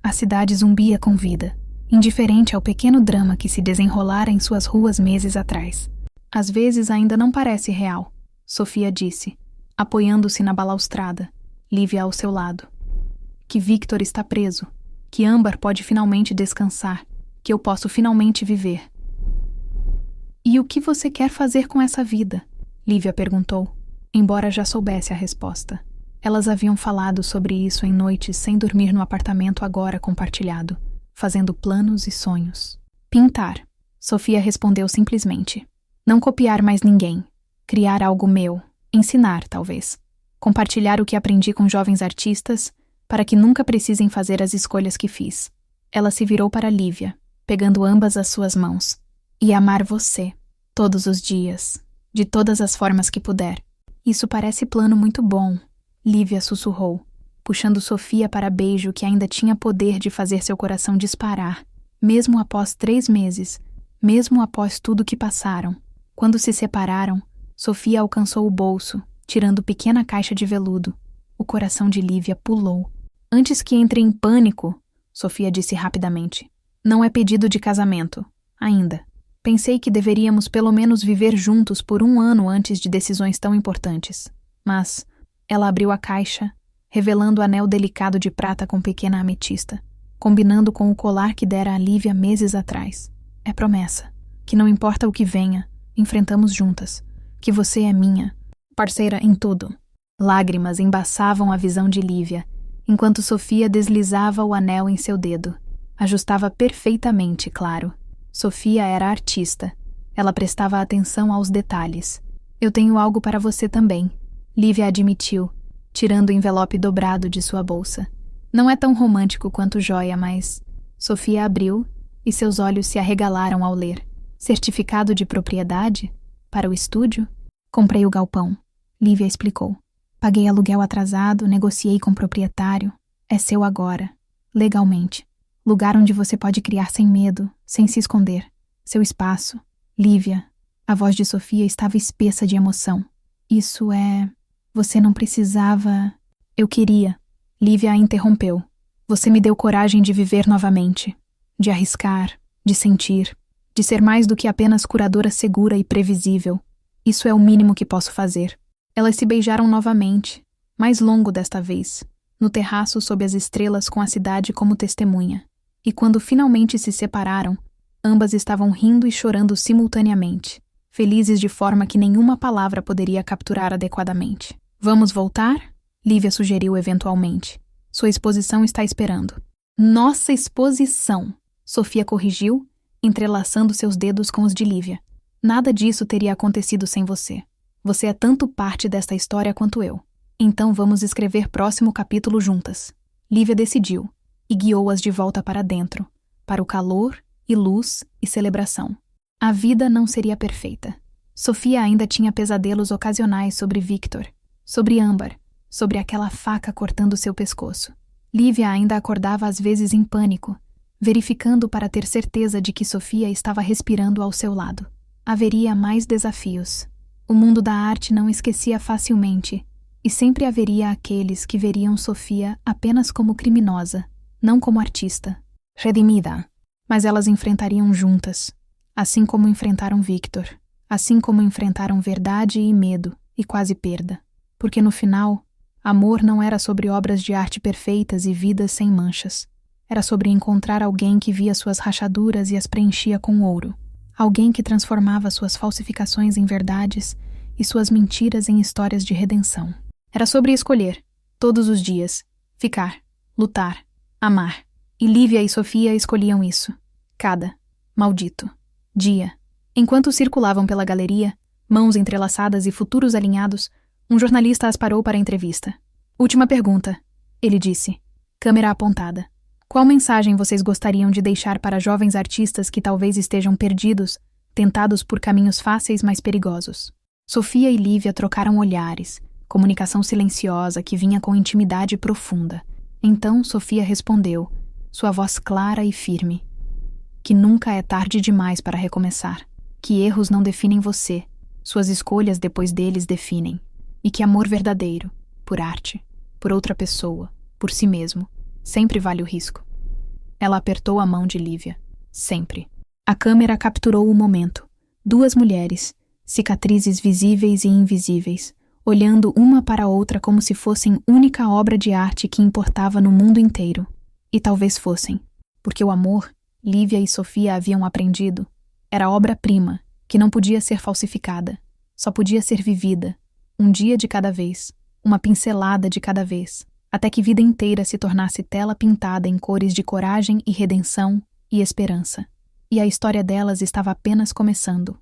A cidade zumbia com vida, indiferente ao pequeno drama que se desenrolara em suas ruas meses atrás. Às vezes ainda não parece real, Sofia disse, apoiando-se na balaustrada, Lívia ao seu lado. Que Victor está preso, que Âmbar pode finalmente descansar, que eu posso finalmente viver. E o que você quer fazer com essa vida? Lívia perguntou, embora já soubesse a resposta. Elas haviam falado sobre isso em noites sem dormir no apartamento agora compartilhado, fazendo planos e sonhos. Pintar, Sofia respondeu simplesmente. Não copiar mais ninguém. Criar algo meu. Ensinar, talvez. Compartilhar o que aprendi com jovens artistas para que nunca precisem fazer as escolhas que fiz. Ela se virou para Lívia, pegando ambas as suas mãos. E amar você, todos os dias, de todas as formas que puder. Isso parece plano muito bom, Lívia sussurrou, puxando Sofia para beijo que ainda tinha poder de fazer seu coração disparar, mesmo após 3 meses, mesmo após tudo que passaram. Quando se separaram, Sofia alcançou o bolso, tirando pequena caixa de veludo. O coração de Lívia pulou. Antes que entre em pânico, Sofia disse rapidamente. Não é pedido de casamento, ainda. Pensei que deveríamos pelo menos viver juntos por 1 ano antes de decisões tão importantes. Mas ela abriu a caixa, revelando o anel delicado de prata com pequena ametista, combinando com o colar que dera a Lívia meses atrás. É promessa, que não importa o que venha, enfrentamos juntas, que você é minha, parceira em tudo. Lágrimas embaçavam a visão de Lívia, enquanto Sofia deslizava o anel em seu dedo. Ajustava perfeitamente, claro. Sofia era artista. Ela prestava atenção aos detalhes. Eu tenho algo para você também, Lívia admitiu, tirando o envelope dobrado de sua bolsa. Não é tão romântico quanto joia, mas... Sofia abriu e seus olhos se arregalaram ao ler. Certificado de propriedade? Para o estúdio? Comprei o galpão, Lívia explicou. Paguei aluguel atrasado, negociei com o proprietário. É seu agora, legalmente. Lugar onde você pode criar sem medo, sem se esconder. Seu espaço. Lívia. A voz de Sofia estava espessa de emoção. Isso é... Você não precisava... Eu queria. Lívia a interrompeu. Você me deu coragem de viver novamente. De arriscar. De sentir. De ser mais do que apenas curadora segura e previsível. Isso é o mínimo que posso fazer. Elas se beijaram novamente. Mais longo desta vez. No terraço sob as estrelas com a cidade como testemunha. E quando finalmente se separaram, ambas estavam rindo e chorando simultaneamente, felizes de forma que nenhuma palavra poderia capturar adequadamente. Vamos voltar? Lívia sugeriu eventualmente. Sua exposição está esperando. Nossa exposição! Sofia corrigiu, entrelaçando seus dedos com os de Lívia. Nada disso teria acontecido sem você. Você é tanto parte desta história quanto eu. Então vamos escrever próximo capítulo juntas. Lívia decidiu. E guiou-as de volta para dentro, para o calor e luz e celebração. A vida não seria perfeita. Sofia ainda tinha pesadelos ocasionais sobre Victor, sobre Âmbar, sobre aquela faca cortando seu pescoço. Lívia ainda acordava às vezes em pânico, verificando para ter certeza de que Sofia estava respirando ao seu lado. Haveria mais desafios. O mundo da arte não esquecia facilmente, e sempre haveria aqueles que veriam Sofia apenas como criminosa, não como artista. Redimida. Mas elas enfrentariam juntas, assim como enfrentaram Victor, assim como enfrentaram verdade e medo, e quase perda. Porque no final, amor não era sobre obras de arte perfeitas e vidas sem manchas. Era sobre encontrar alguém que via suas rachaduras e as preenchia com ouro. Alguém que transformava suas falsificações em verdades e suas mentiras em histórias de redenção. Era sobre escolher, todos os dias, ficar, lutar, amar. E Lívia e Sofia escolhiam isso. Cada, maldito, dia. Enquanto circulavam pela galeria, mãos entrelaçadas e futuros alinhados, um jornalista as parou para a entrevista. Última pergunta, ele disse, câmera apontada. Qual mensagem vocês gostariam de deixar para jovens artistas que talvez estejam perdidos, tentados por caminhos fáceis mas perigosos? Sofia e Lívia trocaram olhares, comunicação silenciosa que vinha com intimidade profunda. Então Sofia respondeu, sua voz clara e firme, que nunca é tarde demais para recomeçar, que erros não definem você, suas escolhas depois deles definem, e que amor verdadeiro, por arte, por outra pessoa, por si mesmo, sempre vale o risco. Ela apertou a mão de Lívia. Sempre. A câmera capturou o momento. Duas mulheres, cicatrizes visíveis e invisíveis, olhando uma para a outra como se fossem única obra de arte que importava no mundo inteiro. E talvez fossem, porque o amor, Lívia e Sofia haviam aprendido, era obra-prima, que não podia ser falsificada, só podia ser vivida, um dia de cada vez, uma pincelada de cada vez, até que vida inteira se tornasse tela pintada em cores de coragem e redenção e esperança. E a história delas estava apenas começando.